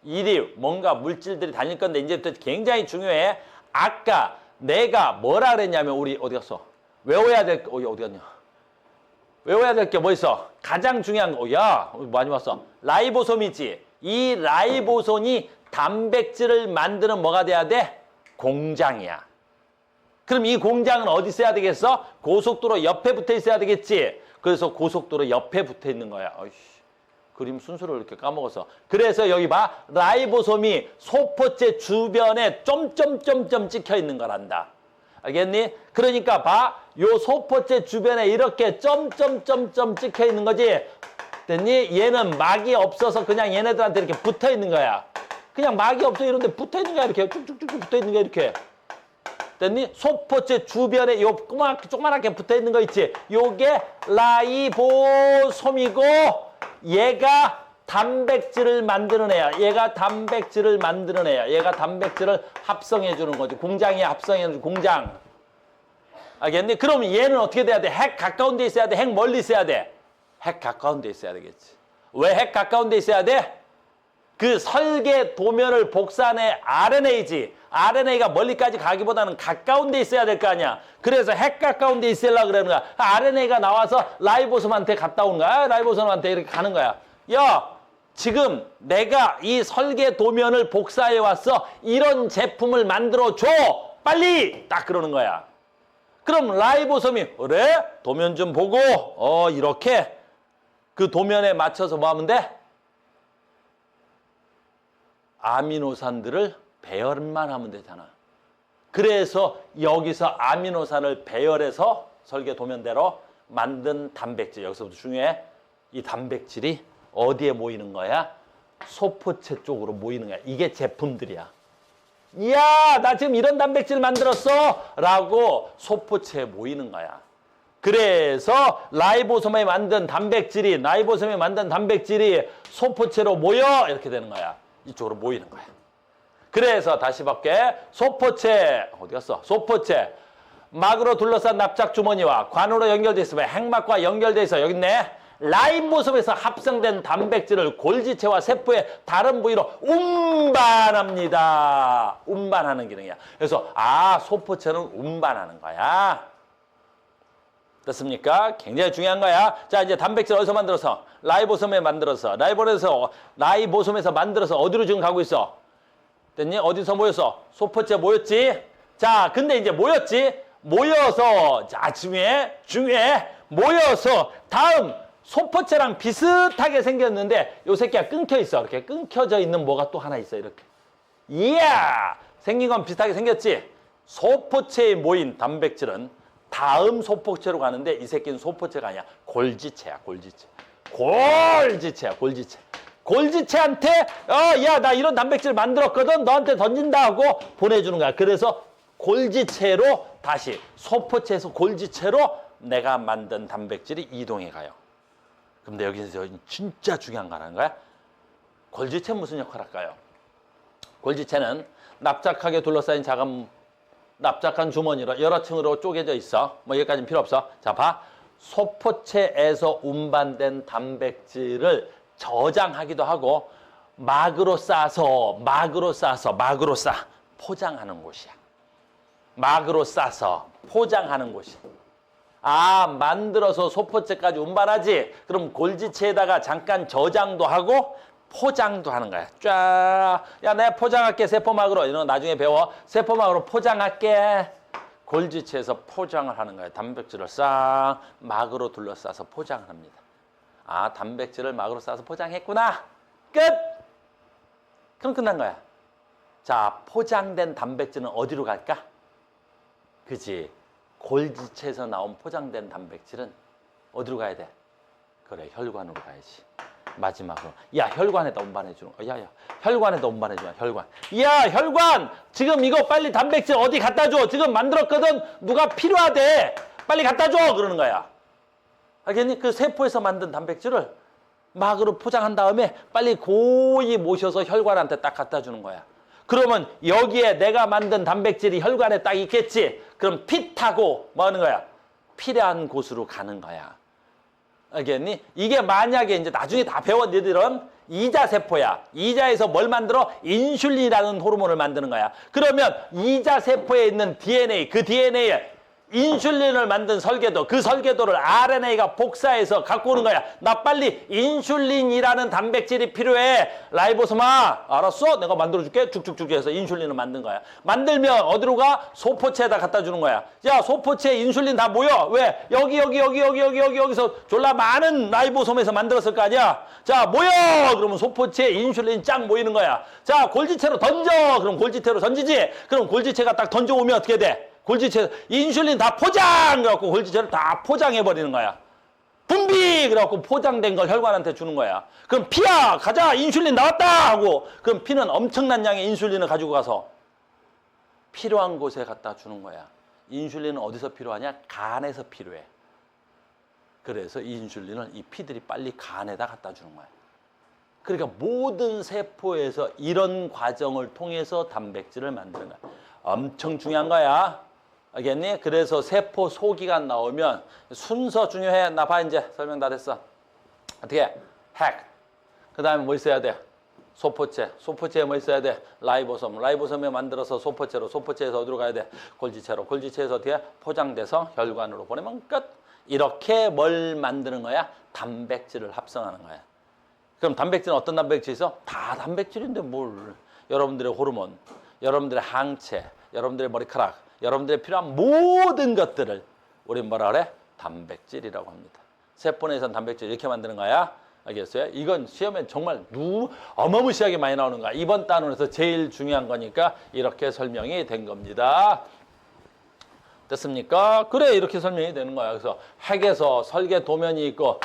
일이 뭔가 물질들이 다닐 건데 이제부터 굉장히 중요해. 아까 내가 뭐라 그랬냐면 우리 어디 갔어? 외워야 될 거 어디 갔냐? 외워야 될 게 뭐 있어? 가장 중요한 거. 야, 많이 왔어. 라이보솜이지. 이 라이보솜이 단백질을 만드는 뭐가 돼야 돼? 공장이야. 그럼 이 공장은 어디 있어야 되겠어? 고속도로 옆에 붙어 있어야 되겠지. 그래서 고속도로 옆에 붙어 있는 거야. 어이씨, 그림 순서를 이렇게 까먹어서. 그래서 여기 봐. 라이보솜이 소포체 주변에 점점점점 찍혀 있는 거란다. 알겠니? 그러니까 봐. 요 소포체 주변에 이렇게 점점점점 찍혀 있는 거지. 됐니? 얘는 막이 없어서 그냥 얘네들한테 이렇게 붙어 있는 거야. 그냥 막이 없어 이런데 붙어 있는 거야. 이렇게 쭉쭉쭉 붙어 있는 거야. 이렇게. 됐니? 소포체 주변에 요 조그맣게 붙어 있는 거 있지? 요게 라이보솜이고 얘가 단백질을 만드는 애야. 얘가 단백질을 만드는 애야. 얘가 단백질을 합성해 주는 거지. 공장이 합성해 주는 공장. 알겠니? 그럼 얘는 어떻게 돼야 돼? 핵 가까운 데 있어야 돼? 핵 멀리 있어야 돼? 핵 가까운 데 있어야 되겠지. 왜 핵 가까운 데 있어야 돼? 그 설계 도면을 복사한 RNA지. RNA가 멀리까지 가기보다는 가까운 데 있어야 될 거 아니야. 그래서 핵 가까운 데 있으려고 그러는 거야. RNA가 나와서 라이보솜한테 갔다 오는 거야. 라이보솜한테 이렇게 가는 거야. 야, 지금 내가 이 설계 도면을 복사해 왔어. 이런 제품을 만들어 줘. 빨리! 딱 그러는 거야. 그럼 라이보솜이 그래? 도면 좀 보고 이렇게 그 도면에 맞춰서 뭐 하면 돼? 아미노산들을 배열만 하면 되잖아. 그래서 여기서 아미노산을 배열해서 설계 도면대로 만든 단백질. 여기서부터 중요해. 이 단백질이 어디에 모이는 거야? 소포체 쪽으로 모이는 거야. 이게 제품들이야. 이야, 나 지금 이런 단백질 만들었어! 라고 소포체에 모이는 거야. 그래서 라이보솜에 만든 단백질이 소포체로 모여! 이렇게 되는 거야. 이쪽으로 모이는 거야. 그래서 다시 볼게. 소포체, 어디 갔어? 소포체. 막으로 둘러싼 납작 주머니와 관으로 연결되어 있으면 핵막과 연결되어 있어. 여기 있네. 라이보솜에서 합성된 단백질을 골지체와 세포의 다른 부위로 운반합니다. 운반하는 기능이야. 그래서 소포체는 운반하는 거야. 됐습니까? 굉장히 중요한 거야. 자, 이제 단백질 어디서 만들어서? 라이보솜에 만들어서. 라이보솜에서 만들어서 어디로 지금 가고 있어? 됐니? 어디서 모였어? 소포체 모였지? 자, 근데 이제 모여서, 자, 중요해. 모여서 다음 소포체랑 비슷하게 생겼는데 요 새끼가 끊겨 있어. 이렇게 끊겨져 있는 뭐가 또 하나 있어. 이렇게. 이야! 생긴 건 비슷하게 생겼지? 소포체에 모인 단백질은 다음 소포체로 가는데 이 새끼는 소포체가 아니야. 골지체야. 골지체한테 야, 나 이런 단백질 만들었거든. 너한테 던진다 하고 보내주는 거야. 그래서 골지체로 다시 소포체에서 골지체로 내가 만든 단백질이 이동해 가요. 근데 여기서 진짜 중요한 거 하는 거야. 골지체는 무슨 역할을 할까요? 골지체는 납작하게 둘러싸인 납작한 주머니로 여러 층으로 쪼개져 있어. 뭐 여기까지는 필요 없어. 자, 봐. 소포체에서 운반된 단백질을 저장하기도 하고 막으로 싸서 포장하는 곳이야. 막으로 싸서 포장하는 곳이야. 만들어서 소포체까지 운반하지? 그럼 골지체에다가 잠깐 저장도 하고 포장도 하는 거야. 쫙. 야, 내가 포장할게, 세포막으로. 이런 거 나중에 배워. 세포막으로 포장할게. 골지체에서 포장을 하는 거야. 단백질을 싹 막으로 둘러싸서 포장을 합니다. 단백질을 막으로 싸서 포장했구나. 끝! 그럼 끝난 거야. 자, 포장된 단백질은 어디로 갈까? 그지? 골지체에서 나온 포장된 단백질은 어디로 가야 돼? 그래, 혈관으로 가야지. 마지막으로. 야, 혈관에다 운반해 주는 거. 야, 혈관에다 운반해 주는 거야, 혈관. 야, 혈관! 지금 이거 빨리 단백질 어디 갖다 줘. 지금 만들었거든. 누가 필요하대. 빨리 갖다 줘. 그러는 거야. 알겠니? 그 세포에서 만든 단백질을 막으로 포장한 다음에 빨리 고이 모셔서 혈관한테 딱 갖다 주는 거야. 그러면 여기에 내가 만든 단백질이 혈관에 딱 있겠지. 그럼 피 타고 뭐 하는 거야? 필요한 곳으로 가는 거야. 알겠니? 이게 만약에 이제 나중에 다 배워, 너희들은 이자세포야. 이자에서 뭘 만들어? 인슐린이라는 호르몬을 만드는 거야. 그러면 이자세포에 있는 DNA, 그 DNA에 인슐린을 만든 설계도, 그 설계도를 RNA가 복사해서 갖고 오는 거야. 나 빨리 인슐린이라는 단백질이 필요해. 라이보소마, 알았어? 내가 만들어줄게. 쭉쭉쭉 해서 인슐린을 만든 거야. 만들면 어디로 가? 소포체에다 갖다 주는 거야. 야, 소포체에 인슐린 다 모여. 왜? 여기서 졸라 많은 라이보솜에서 만들었을 거 아니야? 자, 모여! 그러면 소포체에 인슐린 쫙 모이는 거야. 자, 골지체로 던져! 그럼 골지체로 던지지? 그럼 골지체가 딱 던져오면 어떻게 돼? 골지체 인슐린 다 포장! 그래갖고 골지체를 다 포장해버리는 거야. 분비! 그래갖고 포장된 걸 혈관한테 주는 거야. 그럼 피야! 가자! 인슐린 나왔다! 하고 그럼 피는 엄청난 양의 인슐린을 가지고 가서 필요한 곳에 갖다 주는 거야. 인슐린은 어디서 필요하냐? 간에서 필요해. 그래서 이 인슐린을 이 피들이 빨리 간에다 갖다 주는 거야. 그러니까 모든 세포에서 이런 과정을 통해서 단백질을 만드는 거야. 엄청 중요한 거야. 알겠니? 그래서 세포 소기관 나오면 순서 중요해. 나 봐, 이제 설명 다 됐어. 어떻게? 핵. 그 다음에 뭐 있어야 돼? 소포체. 소포체에 뭐 있어야 돼? 라이보솜. 라이보솜에 만들어서 소포체로. 소포체에서 어디로 가야 돼? 골지체로. 골지체에서 어떻게? 포장돼서 혈관으로 보내면 끝. 이렇게 뭘 만드는 거야? 단백질을 합성하는 거야. 그럼 단백질은 어떤 단백질이 있어? 다 단백질인데 뭘. 여러분들의 호르몬, 여러분들의 항체, 여러분들의 머리카락, 여러분들의 필요한 모든 것들을 우리 뭐라 그래? 단백질이라고 합니다. 세포 내에서는 단백질 이렇게 만드는 거야. 알겠어요? 이건 시험에 정말 어마무시하게 많이 나오는 거야. 이번 단원에서 제일 중요한 거니까 이렇게 설명이 된 겁니다. 됐습니까? 그래, 이렇게 설명이 되는 거야. 그래서 핵에서 설계 도면이 있고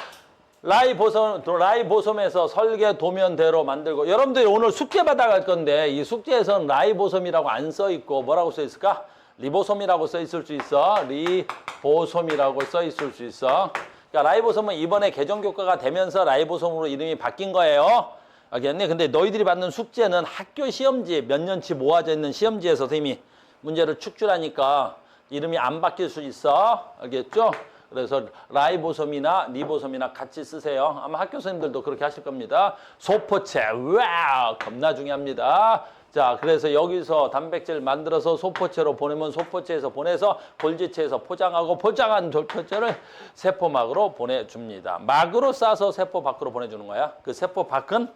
라이보솜에서 설계 도면대로 만들고, 여러분들이 오늘 숙제 받아갈 건데 이 숙제에서는 라이보솜이라고 안 써 있고 뭐라고 써 있을까? 리보솜이라고 써 있을 수 있어. 리보솜이라고 써 있을 수 있어. 그러니까 라이보솜은 이번에 개정 교과가 되면서 라이보솜으로 이름이 바뀐 거예요. 알겠니? 근데 너희들이 받는 숙제는 학교 시험지 몇 년치 모아져 있는 시험지에서 선생님이 문제를 축출하니까 이름이 안 바뀔 수 있어. 알겠죠? 그래서 라이보솜이나 리보솜이나 같이 쓰세요. 아마 학교 선생님들도 그렇게 하실 겁니다. 소포체, 와우, 겁나 중요합니다. 자, 그래서 여기서 단백질 만들어서 소포체로 보내면 소포체에서 보내서 골지체에서 포장하고 포장한 소포체를 세포막으로 보내줍니다. 막으로 싸서 세포 밖으로 보내주는 거야. 그 세포 밖은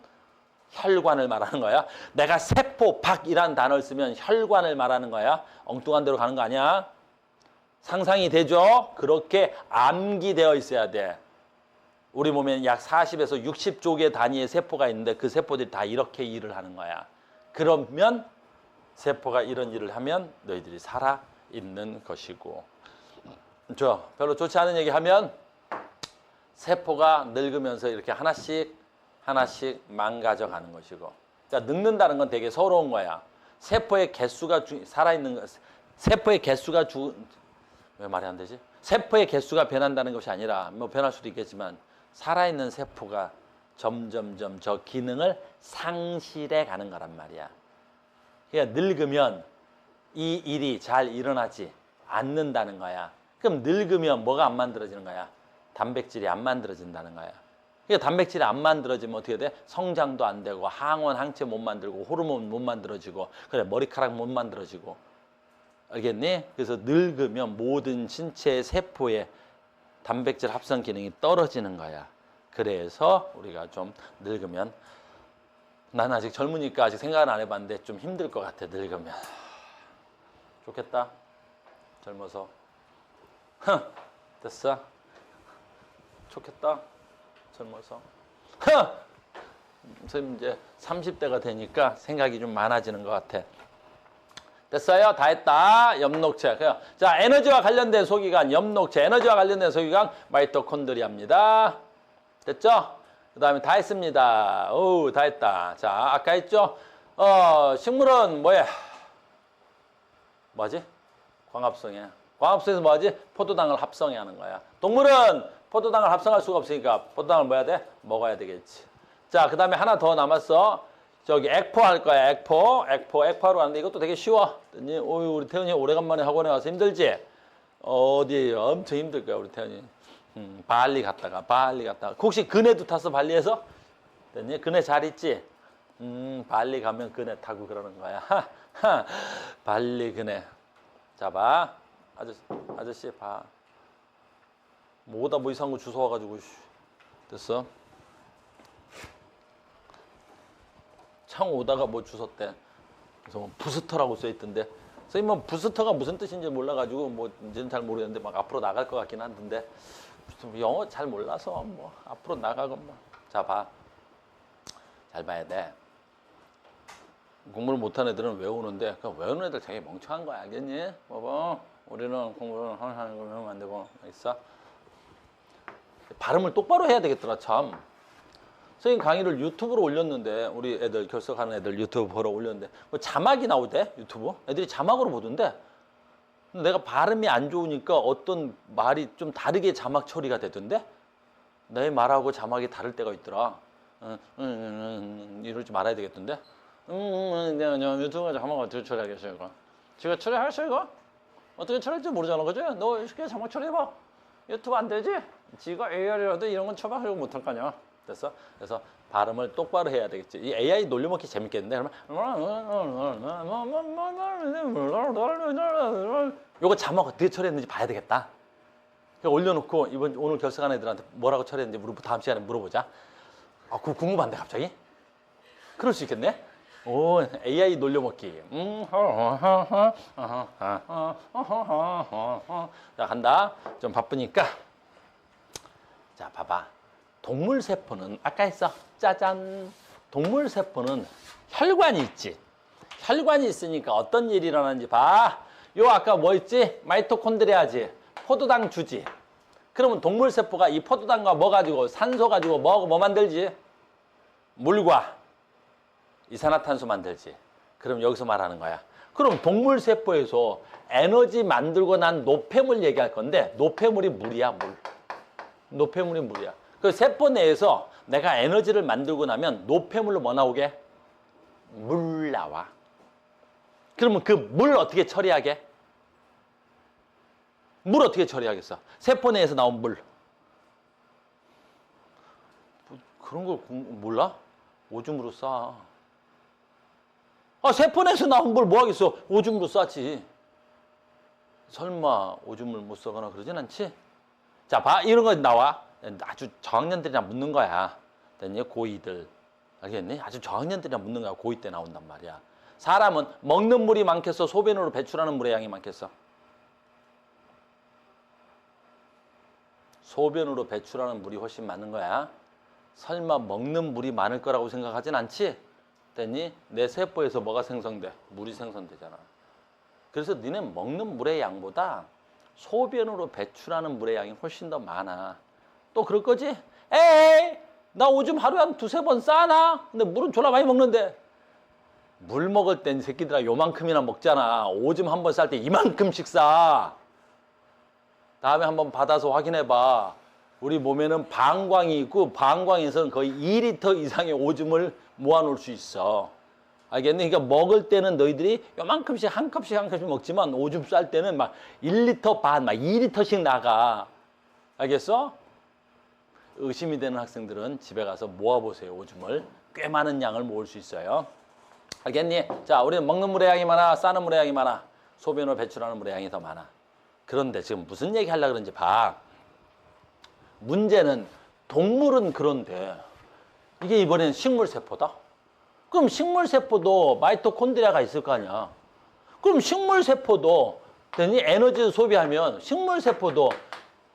혈관을 말하는 거야. 내가 세포 밖이라는 단어를 쓰면 혈관을 말하는 거야. 엉뚱한 데로 가는 거 아니야. 상상이 되죠? 그렇게 암기되어 있어야 돼. 우리 몸에는 약 40에서 60조 개 단위의 세포가 있는데 그 세포들이 다 이렇게 일을 하는 거야. 그러면 세포가 이런 일을 하면 너희들이 살아있는 것이고. 별로 좋지 않은 얘기 하면 세포가 늙으면서 이렇게 하나씩 망가져 가는 것이고. 그러니까 늙는다는 건 되게 서러운 거야. 세포의 개수가 살아있는 거, 세포의 개수가 왜 말이 안 되지? 세포의 개수가 변한다는 것이 아니라 뭐 변할 수도 있겠지만 살아있는 세포가 점점점 저 기능을 상실해 가는 거란 말이야. 그러니까 늙으면 이 일이 잘 일어나지 않는다는 거야. 그럼 늙으면 뭐가 안 만들어지는 거야? 단백질이 안 만들어진다는 거야. 그러니까 단백질이 안 만들어지면 어떻게 돼? 성장도 안 되고 항원, 항체 못 만들고 호르몬 못 만들어지고 그래 머리카락 못 만들어지고. 알겠니? 그래서 늙으면 모든 신체의 세포의 단백질 합성 기능이 떨어지는 거야. 그래서 우리가 좀 늙으면, 난 아직 젊으니까 아직 생각은 안 해봤는데 좀 힘들 것 같아. 늙으면 좋겠다. 젊어서 됐어. 좋겠다. 젊어서 선생님 이제 30대가 되니까 생각이 좀 많아지는 것 같아. 됐어요? 다 했다. 엽록체. 자, 에너지와 관련된 소기관, 엽록체. 에너지와 관련된 소기관, 마이토콘드리아입니다. 됐죠? 그 다음에 다 했습니다. 오, 다 했다. 자, 아까 했죠? 식물은 뭐야? 뭐지? 광합성이야. 광합성에서 뭐하지? 포도당을 합성해 하는 거야. 동물은 포도당을 합성할 수가 없으니까 포도당을 뭐 해야 돼? 먹어야 되겠지. 자, 그 다음에 하나 더 남았어. 저기 액포 할 거야. 액포하러 가는데 이것도 되게 쉬워. 우리 태연이 오래간만에 학원에 와서 힘들지? 어디 엄청 힘들 거야, 우리 태연이. 발리 갔다가. 혹시 그네도 탔어, 발리에서? 그네 잘 있지? 발리 가면 그네 타고 그러는 거야. 발리 그네. 자, 봐. 아저씨 봐. 뭐다 뭐 이상한 거 주워와가지고. 됐어? 창 오다가 뭐 주웠대. 그래서 뭐 부스터라고 써있던데. 선생님 뭐 부스터가 무슨 뜻인지 몰라가지고 뭐 이제는 잘 모르겠는데 막 앞으로 나갈 것 같긴 한데 영어 잘 몰라서 뭐 앞으로 나가건 뭐. 자, 봐. 잘 봐야 돼. 공부를 못하는 애들은 외우는데 그 외우는 애들 되게 멍청한 거야. 알겠니? 봐봐. 우리는 공부를 하는 거 외우면 안 되고. 있어? 발음을 똑바로 해야 되겠더라 참. 선생님 강의를 유튜브로 올렸는데 우리 애들 결석하는 애들 유튜브 보러 올렸는데 뭐 자막이 나오대 유튜브 애들이 자막으로 보던데 내가 발음이 안 좋으니까 어떤 말이 좀 다르게 자막 처리가 되던데 내 말하고 자막이 다를 때가 있더라. 이러지 말아야 되겠던데. 유튜브에 자막 어떻게 처리하겠어요 이거? 지가 처리하겠어 이거? 어떻게 처리할지 모르잖아 그지? 너 쉽게 자막 처리해봐. 유튜브 안 되지? 지가 AI라도 이런 건 쳐봐서 못할 거 아니야. 됐어? 그래서 발음을 똑바로 해야 되겠지. 이 AI 놀려먹기 재밌겠는데? 그러면 요거 자막 어떻게 처리했는지 봐야 되겠다. 올려놓고 오늘 결석한 애들한테 뭐라고 처리했는지 다음 시간에 물어보자. 아, 그거 궁금한데 갑자기? 그럴 수 있겠네? 오, AI 놀려먹기. 자, 간다. 좀 바쁘니까. 자, 봐봐. 동물세포는 아까 했어. 짜잔. 동물세포는 혈관이 있지. 혈관이 있으니까 어떤 일이 일어나는지 봐. 요 아까 뭐 있지? 마이토콘드리아지. 포도당 주지. 그러면 동물세포가 이 포도당과 뭐 가지고 산소 가지고 뭐 만들지? 물과 이산화탄소 만들지. 그럼 여기서 말하는 거야. 그럼 동물세포에서 에너지 만들고 난 노폐물 얘기할 건데 노폐물이 물이야, 물. 노폐물이 물이야. 그 세포 내에서 내가 에너지를 만들고 나면 노폐물로 뭐 나오게? 물 나와. 그러면 그 물 어떻게 처리하게? 물 어떻게 처리하겠어? 세포 내에서 나온 물. 그런 걸 몰라? 오줌으로 싸. 세포 내에서 나온 물 뭐 하겠어? 오줌으로 싸지. 설마 오줌을 못 싸거나 그러진 않지? 자, 봐. 이런 거 나와. 아주 저학년들이랑 묻는 거야. 됐니? 고2들. 알겠니? 아주 저학년들이랑 묻는 거야. 고2 때 나온단 말이야. 사람은 먹는 물이 많겠어? 소변으로 배출하는 물의 양이 많겠어? 소변으로 배출하는 물이 훨씬 많은 거야. 설마 먹는 물이 많을 거라고 생각하진 않지? 됐니? 내 세포에서 뭐가 생성돼? 물이 생성되잖아. 그래서 니네 먹는 물의 양보다 소변으로 배출하는 물의 양이 훨씬 더 많아. 또 그럴 거지? 에이, 나 오줌 하루에 한 두세 번 싸나? 근데 물은 졸라 많이 먹는데. 물 먹을 땐 새끼들아 요만큼이나 먹잖아. 오줌 한 번 쌀 때 이만큼씩 싸. 다음에 한번 받아서 확인해봐. 우리 몸에는 방광이 있고 방광에서는 거의 2리터 이상의 오줌을 모아놓을 수 있어. 알겠니? 그러니까 먹을 때는 너희들이 요만큼씩 한 컵씩 먹지만 오줌 쌀 때는 막 1리터 반, 막 2리터씩 나가. 알겠어? 의심이 되는 학생들은 집에 가서 모아보세요. 오줌을. 꽤 많은 양을 모을 수 있어요. 알겠니? 자, 우리는 먹는 물의 양이 많아? 싸는 물의 양이 많아? 소변을 배출하는 물의 양이 더 많아. 그런데 지금 무슨 얘기 하려고 그러는지 봐. 문제는 동물은 그런데 이게 이번엔 식물세포다? 그럼 식물세포도 마이토콘드리아가 있을 거 아니야. 그럼 식물세포도 에너지를 소비하면 식물세포도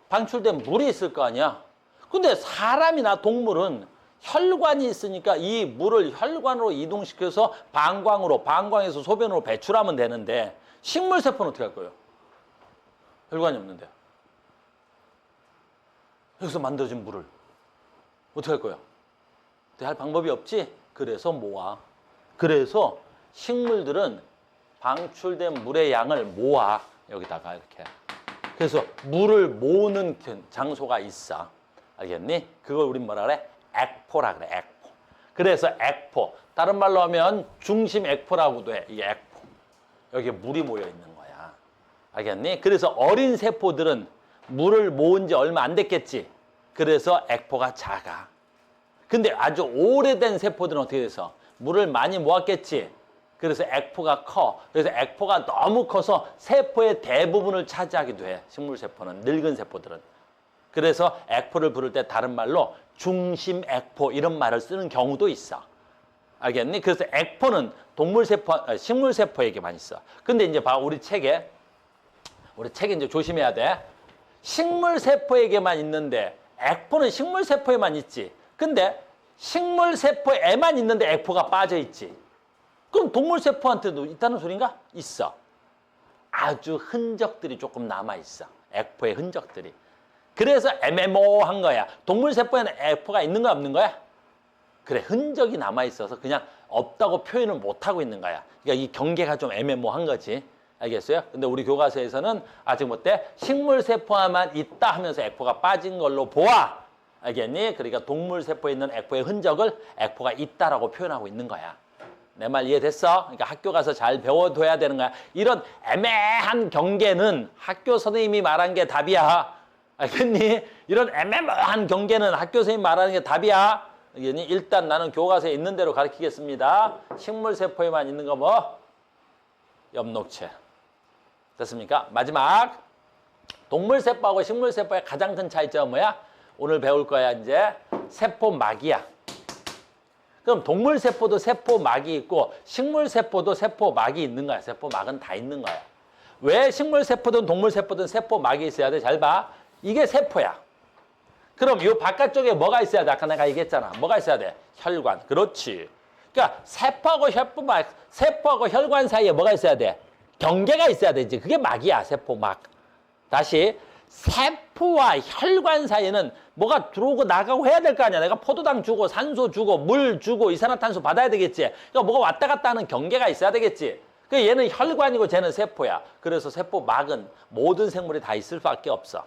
방출된 물이 있을 거 아니야. 근데 사람이나 동물은 혈관이 있으니까 이 물을 혈관으로 이동시켜서 방광으로, 방광에서 소변으로 배출하면 되는데 식물세포는 어떻게 할 거예요? 혈관이 없는데. 여기서 만들어진 물을 어떻게 할 거예요? 할 방법이 없지? 그래서 모아. 그래서 식물들은 방출된 물의 양을 모아. 여기다가 이렇게. 그래서 물을 모으는 장소가 있어. 알겠니? 그걸 우린 뭐라 그래? 액포라 그래, 액포. 그래서 액포. 다른 말로 하면 중심 액포라고도 해. 이 액포. 여기에 물이 모여 있는 거야. 알겠니? 그래서 어린 세포들은 물을 모은 지 얼마 안 됐겠지. 그래서 액포가 작아. 근데 아주 오래된 세포들은 어떻게 돼서 물을 많이 모았겠지. 그래서 액포가 커. 그래서 액포가 너무 커서 세포의 대부분을 차지하기도 해. 식물세포는, 늙은 세포들은. 그래서 액포를 부를 때 다른 말로 중심 액포 이런 말을 쓰는 경우도 있어. 알겠니? 그래서 액포는 동물세포, 식물세포에게만 있어. 근데 이제 봐, 우리 책에 이제 조심해야 돼. 식물세포에게만 있는데 액포는 식물세포에만 있지. 근데 식물세포에만 있는데 액포가 빠져 있지. 그럼 동물세포한테도 있다는 소린가? 있어. 아주 흔적들이 조금 남아있어. 액포의 흔적들이. 그래서 애매모호한 거야. 동물세포에는 액포가 있는 거야, 없는 거야? 그래, 흔적이 남아있어서 그냥 없다고 표현을 못하고 있는 거야. 그러니까 이 경계가 좀 애매모호한 거지. 알겠어요? 근데 우리 교과서에서는 아직 못돼 식물세포에만 있다 하면서 액포가 빠진 걸로 보아. 알겠니? 그러니까 동물세포에 있는 액포의 흔적을 액포가 있다라고 표현하고 있는 거야. 내 말 이해됐어? 그러니까 학교 가서 잘 배워둬야 되는 거야. 이런 애매한 경계는 학교 선생님이 말한 게 답이야. 알겠니? 이런 애매모호한 경계는 학교 선생님이 말하는 게 답이야. 알겠니? 일단 나는 교과서에 있는 대로 가르치겠습니다. 식물세포에만 있는 거 뭐? 엽록체. 됐습니까? 마지막. 동물세포하고 식물세포의 가장 큰 차이점은 뭐야? 오늘 배울 거야, 이제. 세포막이야. 그럼 동물세포도 세포막이 있고 식물세포도 세포막이 있는 거야. 세포막은 다 있는 거야. 왜 식물세포든 동물세포든 세포막이 있어야 돼? 잘 봐. 이게 세포야. 그럼 이 바깥쪽에 뭐가 있어야 돼? 아까 내가 얘기했잖아. 뭐가 있어야 돼? 혈관. 그렇지. 그러니까 세포하고 혈관 사이에 뭐가 있어야 돼? 경계가 있어야 되지. 그게 막이야. 세포막. 다시. 세포와 혈관 사이에는 뭐가 들어오고 나가고 해야 될 거 아니야. 내가 포도당 주고 산소 주고 물 주고 이산화탄소 받아야 되겠지. 그러니까 뭐가 왔다 갔다 하는 경계가 있어야 되겠지. 그 얘는 혈관이고 쟤는 세포야. 그래서 세포막은 모든 생물이 다 있을 수밖에 없어.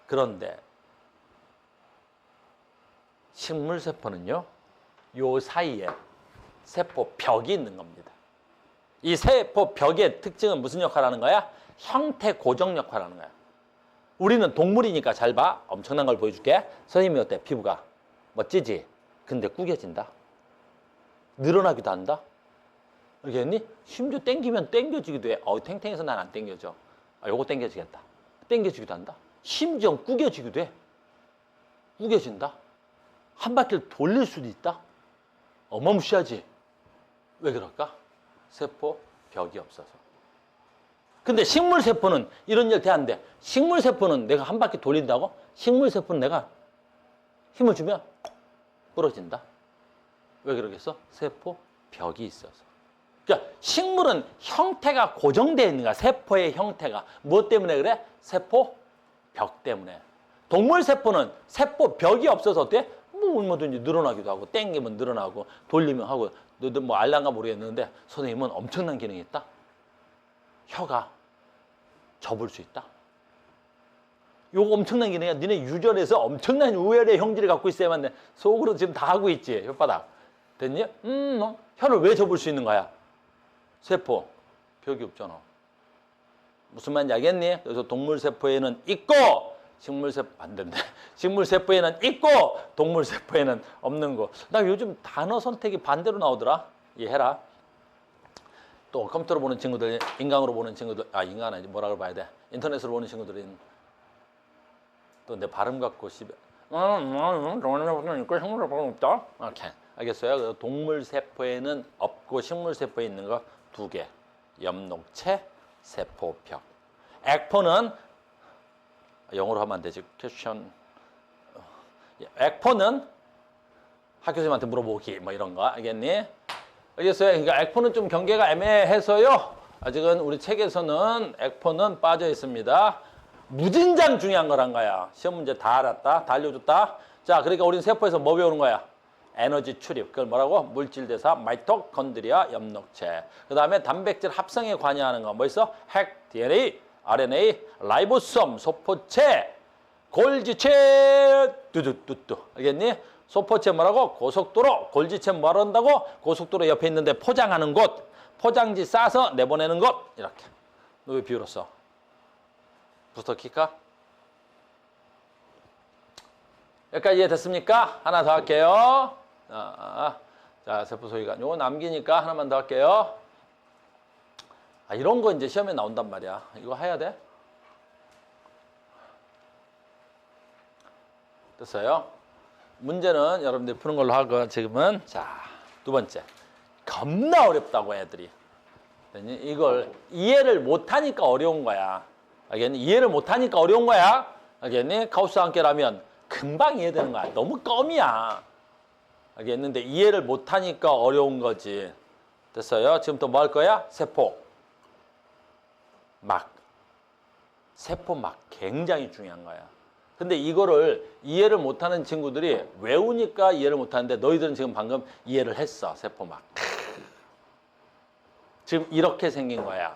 그런데 식물세포는요. 요 사이에 세포벽이 있는 겁니다. 이 세포벽의 특징은 무슨 역할을 하는 거야? 형태 고정 역할을 하는 거야. 우리는 동물이니까 잘 봐. 엄청난 걸 보여줄게. 선생님이 어때? 피부가 멋지지? 근데 구겨진다. 늘어나기도 한다. 알겠니? 심지어 땡기면 땡겨지기도 해. 탱탱해서 난 안 땡겨져. 요거 땡겨지겠다. 땡겨지기도 한다. 심지어 구겨지기도 해. 구겨진다. 한 바퀴를 돌릴 수도 있다. 어마무시하지? 왜 그럴까? 세포벽이 없어서. 근데 식물세포는 이런 일 돼 안 돼. 식물세포는 내가 한 바퀴 돌린다고? 식물세포는 내가 힘을 주면 부러진다. 왜 그러겠어? 세포벽이 있어서. 그러니까 식물은 형태가 고정되어 있는 거야. 세포의 형태가. 무엇 때문에 그래? 세포벽 때문에. 동물세포는 세포벽이 없어서 어때? 뭐 얼마든지 늘어나기도 하고 땡기면 늘어나고 돌리면 하고 너도 뭐 알란가 모르겠는데 선생님은 엄청난 기능이 있다. 혀가 접을 수 있다. 요거 엄청난 기능이야. 니네 유전에서 엄청난 우열의 형질을 갖고 있어야만 돼. 속으로 지금 다 하고 있지. 혓바닥. 됐니? 혀를 왜 접을 수 있는 거야? 세포. 벽이 없잖아. 무슨 말인지 알겠니? 그래서 동물세포에는 있고 식물세포 안 된대. 식물세포에는 있고 동물세포에는 없는 거. 나 요즘 단어 선택이 반대로 나오더라. 이해해라. 또 컴퓨터로 보는 친구들, 인강으로 보는 친구들, 인간 아니지 뭐라고 봐야 돼. 인터넷으로 보는 친구들은 또 내 발음 갖고 씹어. 동물세포는 있고 식물세포는 없다. 이렇게 알겠어요? 동물 세포에는 없고 식물 세포에 있는 거 두 개. 엽록체, 세포벽. 액포는 영어로 하면 안 되지. 퀘션. 액포는 학교 선생님한테 물어보기 뭐 이런 거 알겠니? 알겠어요? 그러니까 액포는 좀 경계가 애매해서요. 아직은 우리 책에서는 액포는 빠져 있습니다. 무진장 중요한 거란 거야. 시험 문제 다 알았다. 다 알려줬다. 자, 그러니까 우리는 세포에서 뭐 배우는 거야? 에너지 출입. 그걸 뭐라고? 물질 대사, 마이토콘드리아, 엽록체. 그 다음에 단백질 합성에 관여하는 거. 뭐 있어? 핵, DNA, RNA, 라이보솜, 소포체, 골지체, 뚜두뚜뚜. 알겠니? 소포체 뭐라고? 고속도로. 골지체 뭐라 한다고? 고속도로 옆에 있는데 포장하는 곳. 포장지 싸서 내보내는 곳. 이렇게. 너 왜 비울었어? 부스터 킬까? 여기까지 이해됐습니까? 하나 더 할게요. 자, 세포 소위관. 요거 남기니까 하나만 더 할게요. 아, 이런 거 이제 시험에 나온단 말이야. 이거 해야 돼? 됐어요? 문제는 여러분들이 푸는 걸로 하고 지금은 자, 두 번째. 겁나 어렵다고 애들이. 이걸 이해를 못하니까 어려운 거야. 알겠니? 이해를 못하니까 어려운 거야. 알겠니? 가우스 함께라면 금방 이해되는 거야. 너무 껌이야. 알겠는데 이해를 못하니까 어려운 거지. 됐어요? 지금부터 뭐 할 거야? 세포. 막. 세포 막 굉장히 중요한 거야. 근데 이거를 이해를 못하는 친구들이 외우니까 이해를 못하는데 너희들은 지금 방금 이해를 했어. 세포막. 지금 이렇게 생긴 거야.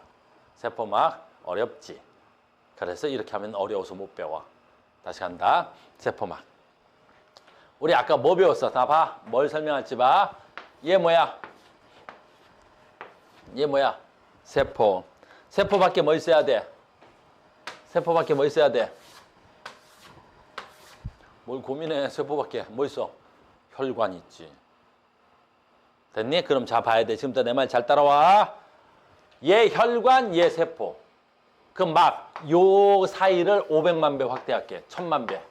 세포막 어렵지. 그래서 이렇게 하면 어려워서 못 배워. 다시 간다. 세포막. 우리 아까 뭐 배웠어? 다 봐. 뭘 설명할지 봐. 얘 뭐야? 얘 뭐야? 세포. 세포밖에 뭐 있어야 돼? 세포밖에 뭐 있어야 돼? 뭘 고민해. 세포밖에 뭐 있어? 혈관 있지. 됐니? 그럼 자 봐야 돼. 지금부터 내 말 잘 따라와. 얘 혈관, 얘 세포. 그럼 막 요 사이를 500만 배 확대할게. 1000만 배.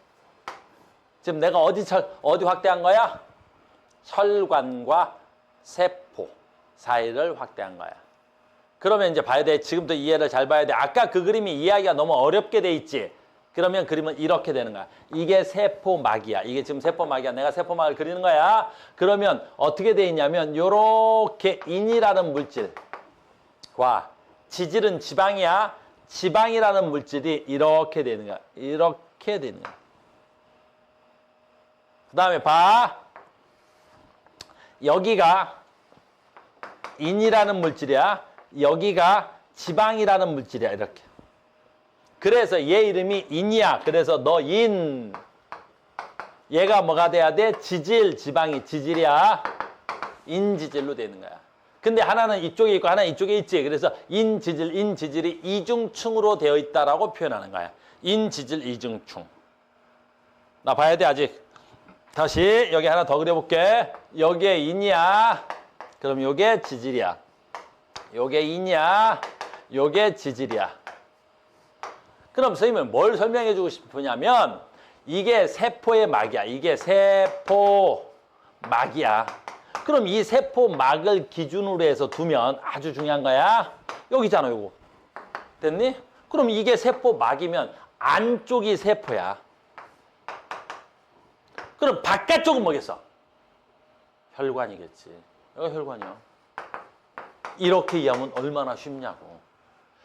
지금 내가 어디 확대한 거야? 혈관과 세포 사이를 확대한 거야. 그러면 이제 봐야 돼. 지금부터 이해를 잘 봐야 돼. 아까 그 그림이 이해하기가 너무 어렵게 돼 있지. 그러면 그림은 이렇게 되는 거야. 이게 세포막이야. 이게 지금 세포막이야. 내가 세포막을 그리는 거야. 그러면 어떻게 돼 있냐면 요렇게 인이라는 물질과 지질은 지방이야. 지방이라는 물질이 이렇게 되는 거야. 이렇게 되는 거야. 그 다음에 봐. 여기가 인이라는 물질이야. 여기가 지방이라는 물질이야. 이렇게. 그래서 얘 이름이 인이야. 그래서 너 인. 얘가 뭐가 돼야 돼? 지질, 지방이 지질이야. 인지질로 되는 거야. 근데 하나는 이쪽에 있고 하나는 이쪽에 있지. 그래서 인지질, 인지질이 이중충으로 되어 있다라고 표현하는 거야. 인지질, 이중충. 나 봐야 돼 아직. 다시 여기 하나 더 그려볼게. 여기에 인이야. 그럼 요게 지질이야. 요게 인이야. 요게 지질이야. 그럼 선생님은 뭘 설명해 주고 싶으냐면 이게 세포의 막이야. 이게 세포막이야. 그럼 이 세포막을 기준으로 해서 두면 아주 중요한 거야. 여기잖아, 요거. 됐니? 그럼 이게 세포막이면 안쪽이 세포야. 그럼 바깥쪽은 뭐겠어? 혈관이겠지. 여기가 혈관이야. 이렇게 이해하면 얼마나 쉽냐고.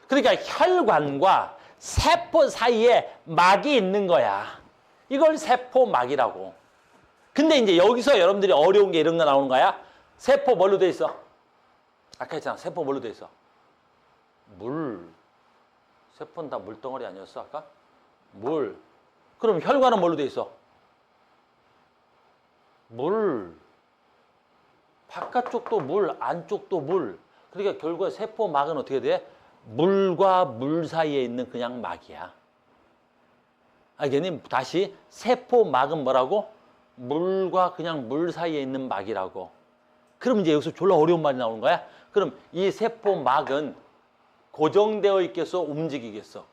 그러니까 혈관과 세포 사이에 막이 있는 거야. 이걸 세포막이라고. 근데 이제 여기서 여러분들이 어려운 게 이런 거 나오는 거야. 세포 뭘로 돼 있어? 아까 했잖아. 세포 뭘로 돼 있어? 물. 세포는 다 물덩어리 아니었어 아까? 물. 그럼 혈관은 뭘로 돼 있어? 물. 바깥쪽도 물, 안쪽도 물. 그러니까 결국에 세포막은 어떻게 돼? 물과 물 사이에 있는 그냥 막이야. 알겠니? 다시 세포막은 뭐라고? 물과 그냥 물 사이에 있는 막이라고. 그럼 이제 여기서 졸라 어려운 말이 나오는 거야? 그럼 이 세포막은 고정되어 있겠어? 움직이겠어?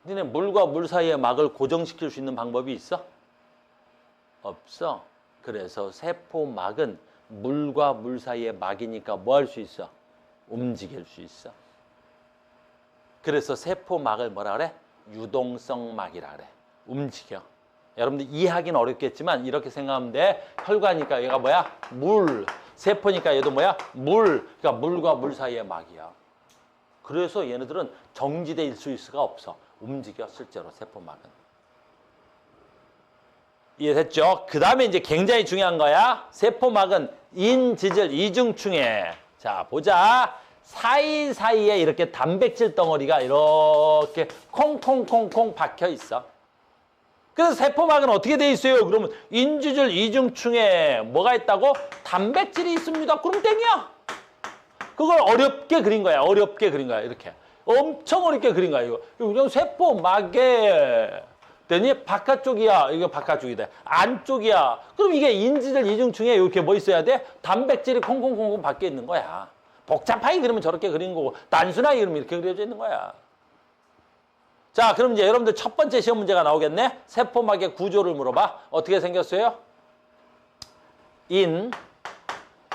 니네 물과 물 사이의 막을 고정시킬 수 있는 방법이 있어? 없어. 그래서 세포막은 물과 물 사이의 막이니까 뭐 할 수 있어? 움직일 수 있어. 그래서 세포막을 뭐라 그래? 유동성 막이라 그래. 움직여. 여러분들 이해하기는 어렵겠지만 이렇게 생각하면 돼. 혈관이니까 얘가 뭐야? 물. 세포니까 얘도 뭐야? 물. 그러니까 물과 물 사이의 막이야. 그래서 얘네들은 정지돼 있을 수가 없어. 움직여 실제로 세포막은. 이해됐죠? 그 다음에 이제 굉장히 중요한 거야. 세포막은 인지질 이중충해. 자, 보자. 사이사이에 이렇게 단백질 덩어리가 이렇게 콩콩콩콩 박혀 있어. 그래서 세포막은 어떻게 돼 있어요? 그러면 인지질 이중충에 뭐가 있다고? 단백질이 있습니다. 그럼 땡이야. 그걸 어렵게 그린 거야. 어렵게 그린 거야. 이렇게. 엄청 어렵게 그린 거야. 이거 그냥 세포막에 됐니? 바깥쪽이야. 이거 바깥쪽이다. 안쪽이야. 그럼 이게 인지질 이중충에 이렇게 뭐 있어야 돼? 단백질이 콩콩콩콩 박혀 있는 거야. 복잡하게 그리면 저렇게 그린 거고 단순하게 그리면 이렇게 그려져 있는 거야. 자, 그럼 이제 여러분들 첫 번째 시험 문제가 나오겠네. 세포막의 구조를 물어봐. 어떻게 생겼어요?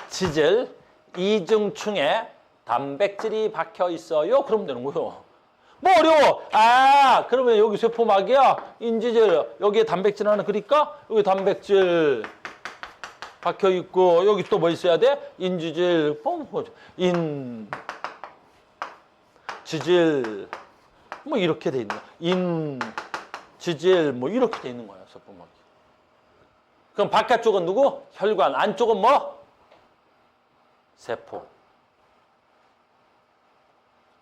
인지질 이중충에 단백질이 박혀 있어요. 그러면 되는 거요. 뭐 어려워? 아, 그러면 여기 세포막이야. 인지질 여기에 단백질 하나 그릴까? 여기 단백질 박혀 있고 여기 또 뭐 있어야 돼? 인지질 인지질 뭐 이렇게 돼 있는 거야. 인지질 뭐 이렇게 돼 있는 거야. 세포막이. 그럼 바깥쪽은 누구? 혈관. 안쪽은 뭐? 세포.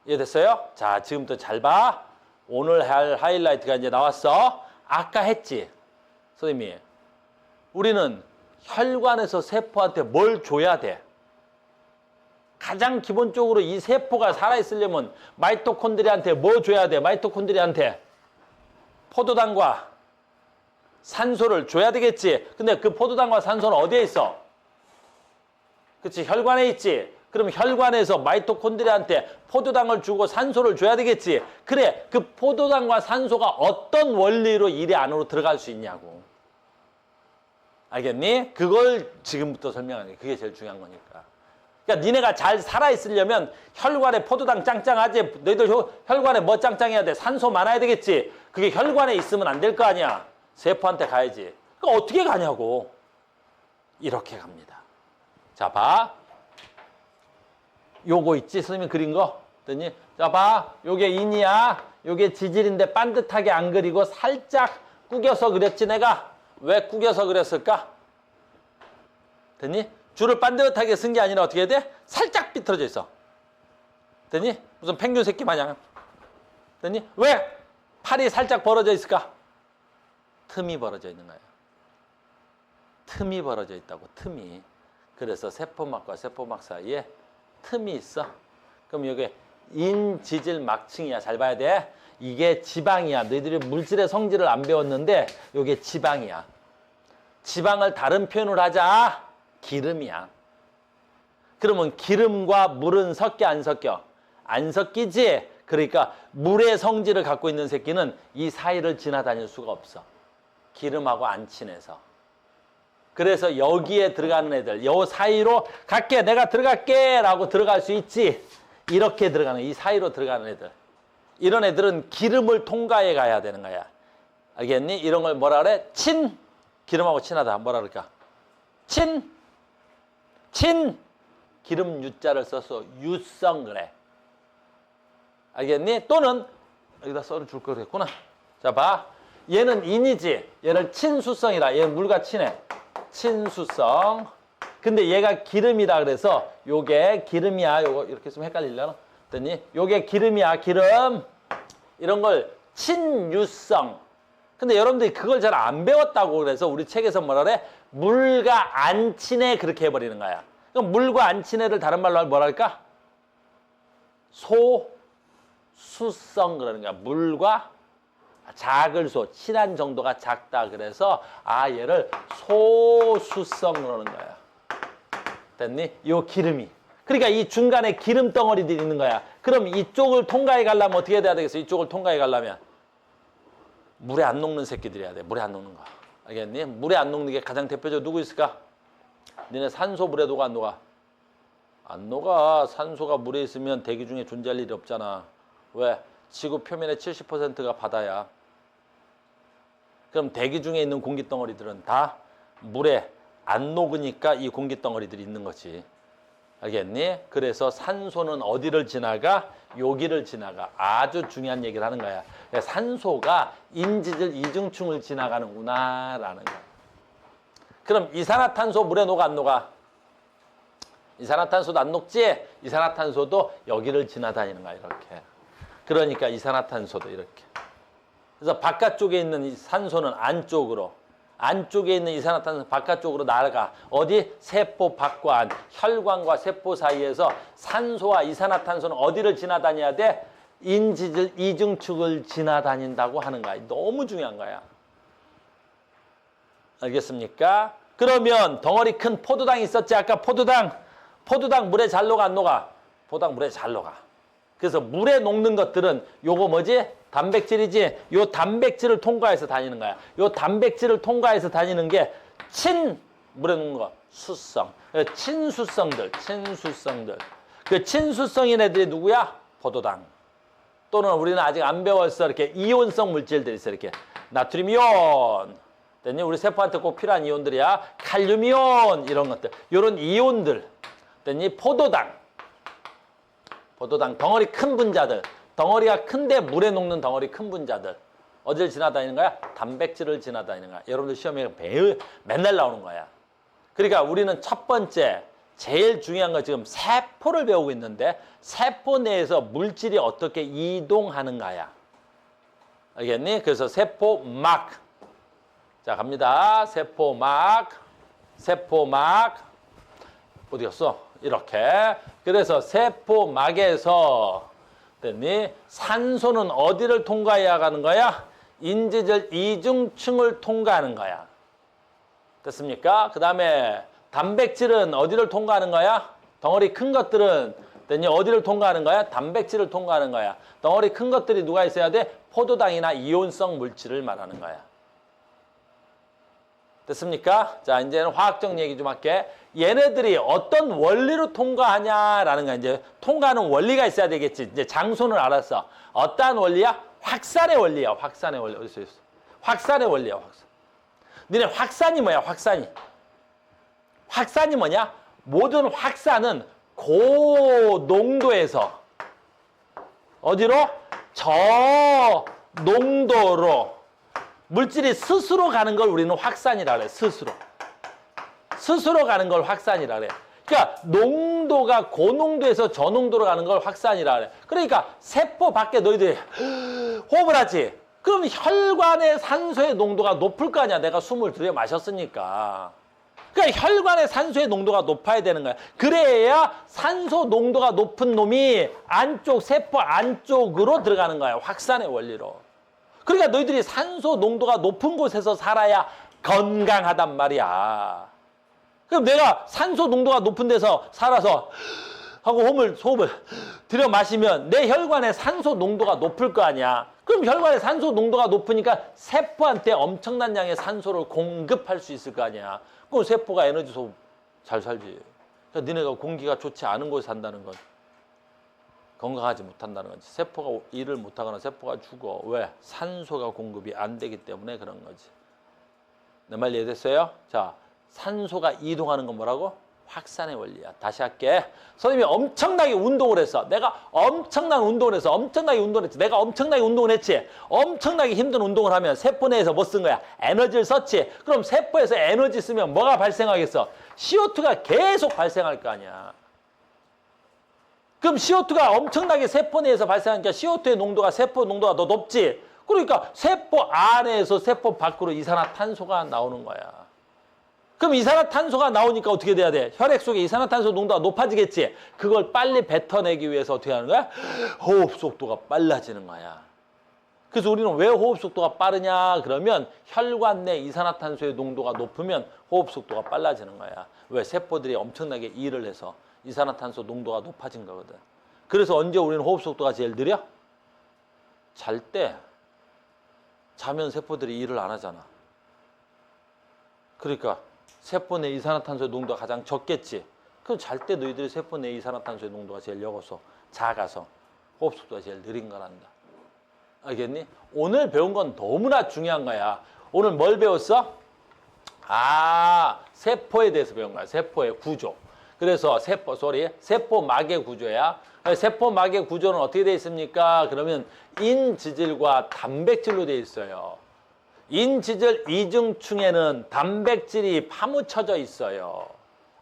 이해됐어요? 자, 지금부터 잘 봐. 오늘 할 하이라이트가 이제 나왔어. 아까 했지? 선생님이. 우리는 혈관에서 세포한테 뭘 줘야 돼? 가장 기본적으로 이 세포가 살아있으려면 마이토콘드리아한테 뭐 줘야 돼? 마이토콘드리아한테 포도당과 산소를 줘야 되겠지. 근데 그 포도당과 산소는 어디에 있어? 그치, 혈관에 있지. 그럼 혈관에서 마이토콘드리아한테 포도당을 주고 산소를 줘야 되겠지. 그래, 그 포도당과 산소가 어떤 원리로 이 안으로 들어갈 수 있냐고. 알겠니? 그걸 지금부터 설명하는 게 그게 제일 중요한 거니까. 그러니까 니네가 잘 살아있으려면 혈관에 포도당 짱짱하지. 너희들 혈관에 뭐 짱짱해야 돼? 산소 많아야 되겠지. 그게 혈관에 있으면 안 될 거 아니야. 세포한테 가야지. 그러니까 어떻게 가냐고. 이렇게 갑니다. 자, 봐. 요거 있지? 선생님이 그린 거? 됐니? 자, 봐. 요게 인이야. 요게 지질인데 반듯하게 안 그리고 살짝 구겨서 그렸지, 내가? 왜 구겨서 그렸을까? 됐니? 줄을 반듯하게 쓴 게 아니라 어떻게 해야 돼? 살짝 비틀어져 있어. 됐니? 무슨 펭귄 새끼 마냥. 됐니? 왜? 팔이 살짝 벌어져 있을까? 틈이 벌어져 있는 거야. 틈이 벌어져 있다고, 틈이. 그래서 세포막과 세포막 사이에 틈이 있어. 그럼 이게 인지질 막층이야. 잘 봐야 돼. 이게 지방이야. 너희들이 물질의 성질을 안 배웠는데 이게 지방이야. 지방을 다른 표현으로 하자. 기름이야. 그러면 기름과 물은 섞여 안 섞여? 안 섞이지? 그러니까 물의 성질을 갖고 있는 새끼는 이 사이를 지나다닐 수가 없어. 기름하고 안 친해서. 그래서 여기에 들어가는 애들, 요 사이로 갈게, 내가 들어갈게 라고 들어갈 수 있지. 이렇게 들어가는, 이 사이로 들어가는 애들. 이런 애들은 기름을 통과해 가야 되는 거야. 알겠니? 이런 걸 뭐라 그래? 친. 기름하고 친하다. 뭐라 그럴까? 친. 기름 유자를 써서 유성 그래. 알겠니? 또는 여기다 썰어 줄 거겠구나. 자, 봐. 얘는 인이지. 얘는 친수성이라. 얘는 물과 친해. 친수성. 근데 얘가 기름이다 그래서 요게 기름이야. 요거 이렇게 쓰면 헷갈리려나? 됐니? 요게 기름이야. 기름. 이런 걸 친유성. 근데 여러분들이 그걸 잘 안 배웠다고 그래서 우리 책에서 뭐라 그래? 물과 안 친해 그렇게 해버리는 거야. 그럼 물과 안 친해를 다른 말로 뭐라 할까? 소수성 그러는 거야. 물과 작을 소, 친한 정도가 작다 그래서 얘를 소수성 그러는 거야. 됐니? 요 기름이. 그러니까 이 중간에 기름 덩어리들이 있는 거야. 그럼 이쪽을 통과해 가려면 어떻게 해야 되겠어? 이쪽을 통과해 가려면 물에 안 녹는 새끼들이어야 돼. 물에 안 녹는 거. 알겠니? 물에 안 녹는 게 가장 대표적으로 누구 있을까? 니네 산소 물에 녹아 안 녹아? 안 녹아. 산소가 물에 있으면 대기 중에 존재할 일이 없잖아. 왜? 지구 표면의 70%가 바다야. 그럼 대기 중에 있는 공기 덩어리들은 다 물에 안 녹으니까 이 공기 덩어리들이 있는 거지. 알겠니? 그래서 산소는 어디를 지나가? 여기를 지나가. 아주 중요한 얘기를 하는 거야. 산소가 인지질 이중층을 지나가는구나 라는 거야. 그럼 이산화탄소 물에 녹아 안 녹아? 이산화탄소도 안 녹지? 이산화탄소도 여기를 지나다니는 거야 이렇게. 그러니까 이산화탄소도 이렇게. 그래서 바깥쪽에 있는 이 산소는 안쪽에 있는 이산화탄소는 바깥쪽으로 날아가. 어디? 세포 밖과 안. 혈관과 세포 사이에서 산소와 이산화탄소는 어디를 지나다녀야 돼? 인지질 이중축을 지나다닌다고 하는 거야. 너무 중요한 거야. 알겠습니까? 그러면 덩어리 큰 포도당이 있었지. 아까 포도당 물에 잘 녹아 안 녹아? 포도당 물에 잘 녹아. 그래서 물에 녹는 것들은 요거 뭐지? 단백질이지. 요 단백질을 통과해서 다니는 거야. 요 단백질을 통과해서 다니는 게 물에 녹는 거 수성. 친수성들. 그 친수성인 애들이 누구야? 포도당. 또는 우리는 아직 안 배웠어. 이렇게 이온성 물질들이 있어. 이렇게 나트륨 이온. 됐니? 우리 세포한테 꼭 필요한 이온들이야. 칼륨 이온 이런 것들. 요런 이온들. 됐니? 포도당 덩어리 큰 분자들. 덩어리가 큰데 물에 녹는 덩어리 큰 분자들. 어디를 지나다니는 거야? 단백질을 지나다니는 거야. 여러분들 시험에 맨날 나오는 거야. 그러니까 우리는 첫 번째 제일 중요한 거 지금 세포를 배우고 있는데 세포 내에서 물질이 어떻게 이동하는가야. 알겠니? 그래서 세포막. 자, 갑니다. 세포막. 어디 갔어? 이렇게. 그래서 세포막에서 됐니? 산소는 어디를 통과해야 가는 거야? 인지질 이중층을 통과하는 거야. 됐습니까? 그 다음에 단백질은 어디를 통과하는 거야? 덩어리 큰 것들은 됐니? 어디를 통과하는 거야? 단백질을 통과하는 거야. 덩어리 큰 것들이 누가 있어야 돼? 포도당이나 이온성 물질을 말하는 거야. 됐습니까? 자, 이제는 화학적 얘기 좀 할게. 얘네들이 어떤 원리로 통과하냐라는 거야. 이제 통과하는 원리가 있어야 되겠지. 이제 장소는 알았어. 어떠한 원리야? 확산의 원리야. 확산의 원리. 어디서 있어? 확산의 원리야. 확산. 너네 확산이 뭐야? 확산이 뭐냐? 모든 확산은 고농도에서 어디로? 저농도로 물질이 스스로 가는 걸 우리는 확산이라 그래. 스스로 가는 걸 확산이라 그래. 그러니까 농도가 고농도에서 저농도로 가는 걸 확산이라 그래. 그러니까 세포 밖에 너희들이 호흡을 하지. 그럼 혈관의 산소의 농도가 높을 거 아니야. 내가 숨을 들여 마셨으니까. 그러니까 혈관의 산소의 농도가 높아야 되는 거야. 그래야 산소 농도가 높은 놈이 세포 안쪽으로 들어가는 거야. 확산의 원리로. 그러니까 너희들이 산소 농도가 높은 곳에서 살아야 건강하단 말이야. 그럼 내가 산소 농도가 높은 데서 살아서 하고 호흡을 들여 마시면 내 혈관에 산소 농도가 높을 거 아니야. 그럼 혈관에 산소 농도가 높으니까 세포한테 엄청난 양의 산소를 공급할 수 있을 거 아니야. 그럼 세포가 에너지 소비 잘 살지. 그러니까 니네가 공기가 좋지 않은 곳에 산다는 건 건강하지 못한다는 거지. 세포가 일을 못하거나 세포가 죽어. 왜? 산소가 공급이 안 되기 때문에 그런 거지. 내 말 이해됐어요? 자, 산소가 이동하는 건 뭐라고? 확산의 원리야. 다시 할게. 선생님이 엄청나게 운동을 했어. 내가 엄청나게 운동을 했지. 내가 엄청나게 운동을 했지. 엄청나게 힘든 운동을 하면 세포 내에서 뭐 쓴 거야? 에너지를 썼지. 그럼 세포에서 에너지 쓰면 뭐가 발생하겠어? CO2가 계속 발생할 거 아니야. 그럼 CO2가 엄청나게 세포 내에서 발생하니까 CO2의 농도가 세포 농도가 더 높지. 그러니까 세포 안에서 세포 밖으로 이산화탄소가 나오는 거야. 그럼 이산화탄소가 나오니까 어떻게 돼야 돼? 혈액 속에 이산화탄소 농도가 높아지겠지. 그걸 빨리 뱉어내기 위해서 어떻게 하는 거야? 호흡 속도가 빨라지는 거야. 그래서 우리는 왜 호흡 속도가 빠르냐? 그러면 혈관 내 이산화탄소의 농도가 높으면 호흡 속도가 빨라지는 거야. 왜? 세포들이 엄청나게 일을 해서 이산화탄소 농도가 높아진 거거든. 그래서 언제 우리는 호흡 속도가 제일 느려? 잘 때. 자면 세포들이 일을 안 하잖아. 그러니까 세포 내 이산화탄소의 농도가 가장 적겠지. 그럼 잘 때 너희들이 세포 내 이산화탄소의 농도가 제일 적어서 작아서 호흡 속도가 제일 느린 거란다. 알겠니? 오늘 배운 건 너무나 중요한 거야. 오늘 뭘 배웠어? 세포에 대해서 배운 거야. 세포의 구조. 그래서 세포막의 구조야. 세포막의 구조는 어떻게 되어 있습니까? 그러면 인지질과 단백질로 되어 있어요. 인지질 이중층에는 단백질이 파묻혀져 있어요.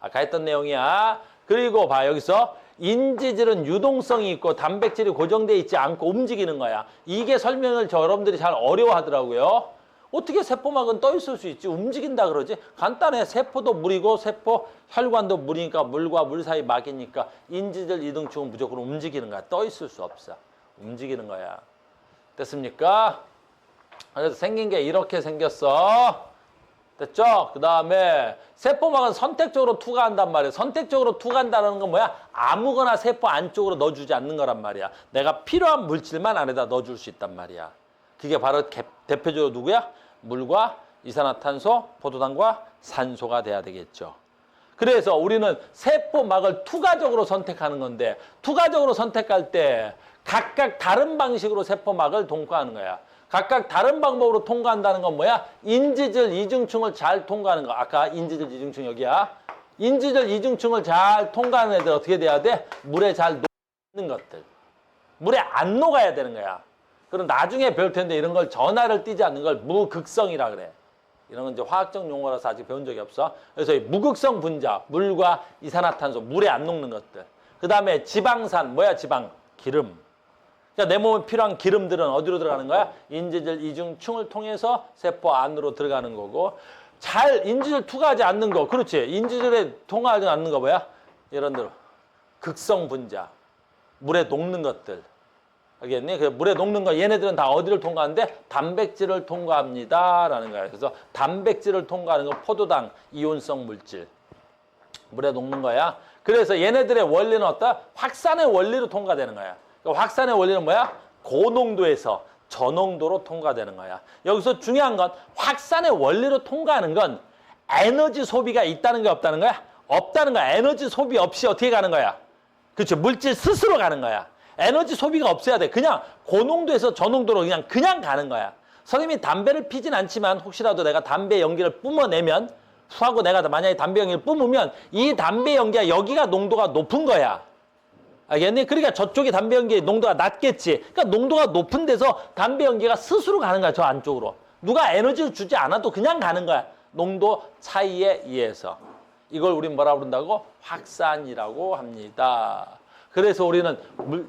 아까 했던 내용이야. 그리고 봐, 여기서 인지질은 유동성이 있고 단백질이 고정되어 있지 않고 움직이는 거야. 이게 설명을 여러분들이 잘 어려워하더라고요. 어떻게 세포막은 떠 있을 수 있지? 움직인다 그러지? 간단해. 세포도 물이고 세포 혈관도 물이니까 물과 물 사이 막이니까 인지질 이등층은 무조건 움직이는 거야. 떠 있을 수 없어. 움직이는 거야. 됐습니까? 그래서 생긴 게 이렇게 생겼어. 됐죠? 그 다음에 세포막은 선택적으로 투과한단 말이야. 선택적으로 투과한다는 건 뭐야? 아무거나 세포 안쪽으로 넣어주지 않는 거란 말이야. 내가 필요한 물질만 안에다 넣어줄 수 있단 말이야. 그게 바로 대표적으로 누구야? 물과 이산화탄소, 포도당과 산소가 돼야 되겠죠. 그래서 우리는 세포막을 투과적으로 선택하는 건데 투과적으로 선택할 때 각각 다른 방식으로 세포막을 통과하는 거야. 각각 다른 방법으로 통과한다는 건 뭐야? 인지질 이중층을 잘 통과하는 거. 아까 인지질 이중층 여기야. 인지질 이중층을 잘 통과하는 애들 어떻게 돼야 돼? 물에 잘 녹는 것들. 물에 안 녹아야 되는 거야. 그럼 나중에 배울 텐데 이런 걸 전하를 띠지 않는 걸 무극성이라 그래. 이런 건 이제 화학적 용어라서 아직 배운 적이 없어. 그래서 이 무극성 분자, 물과 이산화탄소, 물에 안 녹는 것들. 그 다음에 지방산, 뭐야 지방? 기름. 그러니까 내 몸에 필요한 기름들은 어디로 들어가는 거야? 인지질 이중층을 통해서 세포 안으로 들어가는 거고 잘 인지질 투과하지 않는 거. 그렇지. 인지질에 통과하지 않는 거 뭐야? 예를 들어 극성 분자, 물에 녹는 것들. 알겠니? 그 물에 녹는 거 얘네들은 다 어디를 통과하는데 단백질을 통과합니다 라는 거야. 그래서 단백질을 통과하는 건 포도당, 이온성 물질. 물에 녹는 거야. 그래서 얘네들의 원리는 어떠? 확산의 원리로 통과되는 거야. 그러니까 확산의 원리는 뭐야? 고농도에서 저농도로 통과되는 거야. 여기서 중요한 건 확산의 원리로 통과하는 건 에너지 소비가 있다는 게 없다는 거야? 없다는 거야. 에너지 소비 없이 어떻게 가는 거야? 그렇죠. 물질 스스로 가는 거야. 에너지 소비가 없어야 돼. 그냥 고농도에서 저농도로 그냥 가는 거야. 선생님이 담배를 피진 않지만 혹시라도 내가 담배 연기를 뿜어내면 후하고 내가 만약에 담배 연기를 뿜으면 이 담배 연기가 여기가 농도가 높은 거야. 알겠니? 그러니까 저쪽에 담배 연기의 농도가 낮겠지. 그러니까 농도가 높은 데서 담배 연기가 스스로 가는 거야. 저 안쪽으로. 누가 에너지를 주지 않아도 그냥 가는 거야. 농도 차이에 의해서. 이걸 우린 뭐라고 부른다고? 확산이라고 합니다. 그래서 우리는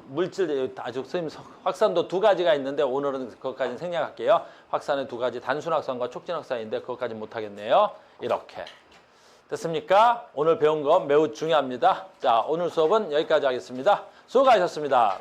물질, 아주 선생님 확산도 두 가지가 있는데 오늘은 그것까지는 생략할게요. 확산의 두 가지, 단순 확산과 촉진 확산인데 그것까지 못하겠네요. 이렇게. 됐습니까? 오늘 배운 거 매우 중요합니다. 자, 오늘 수업은 여기까지 하겠습니다. 수고하셨습니다.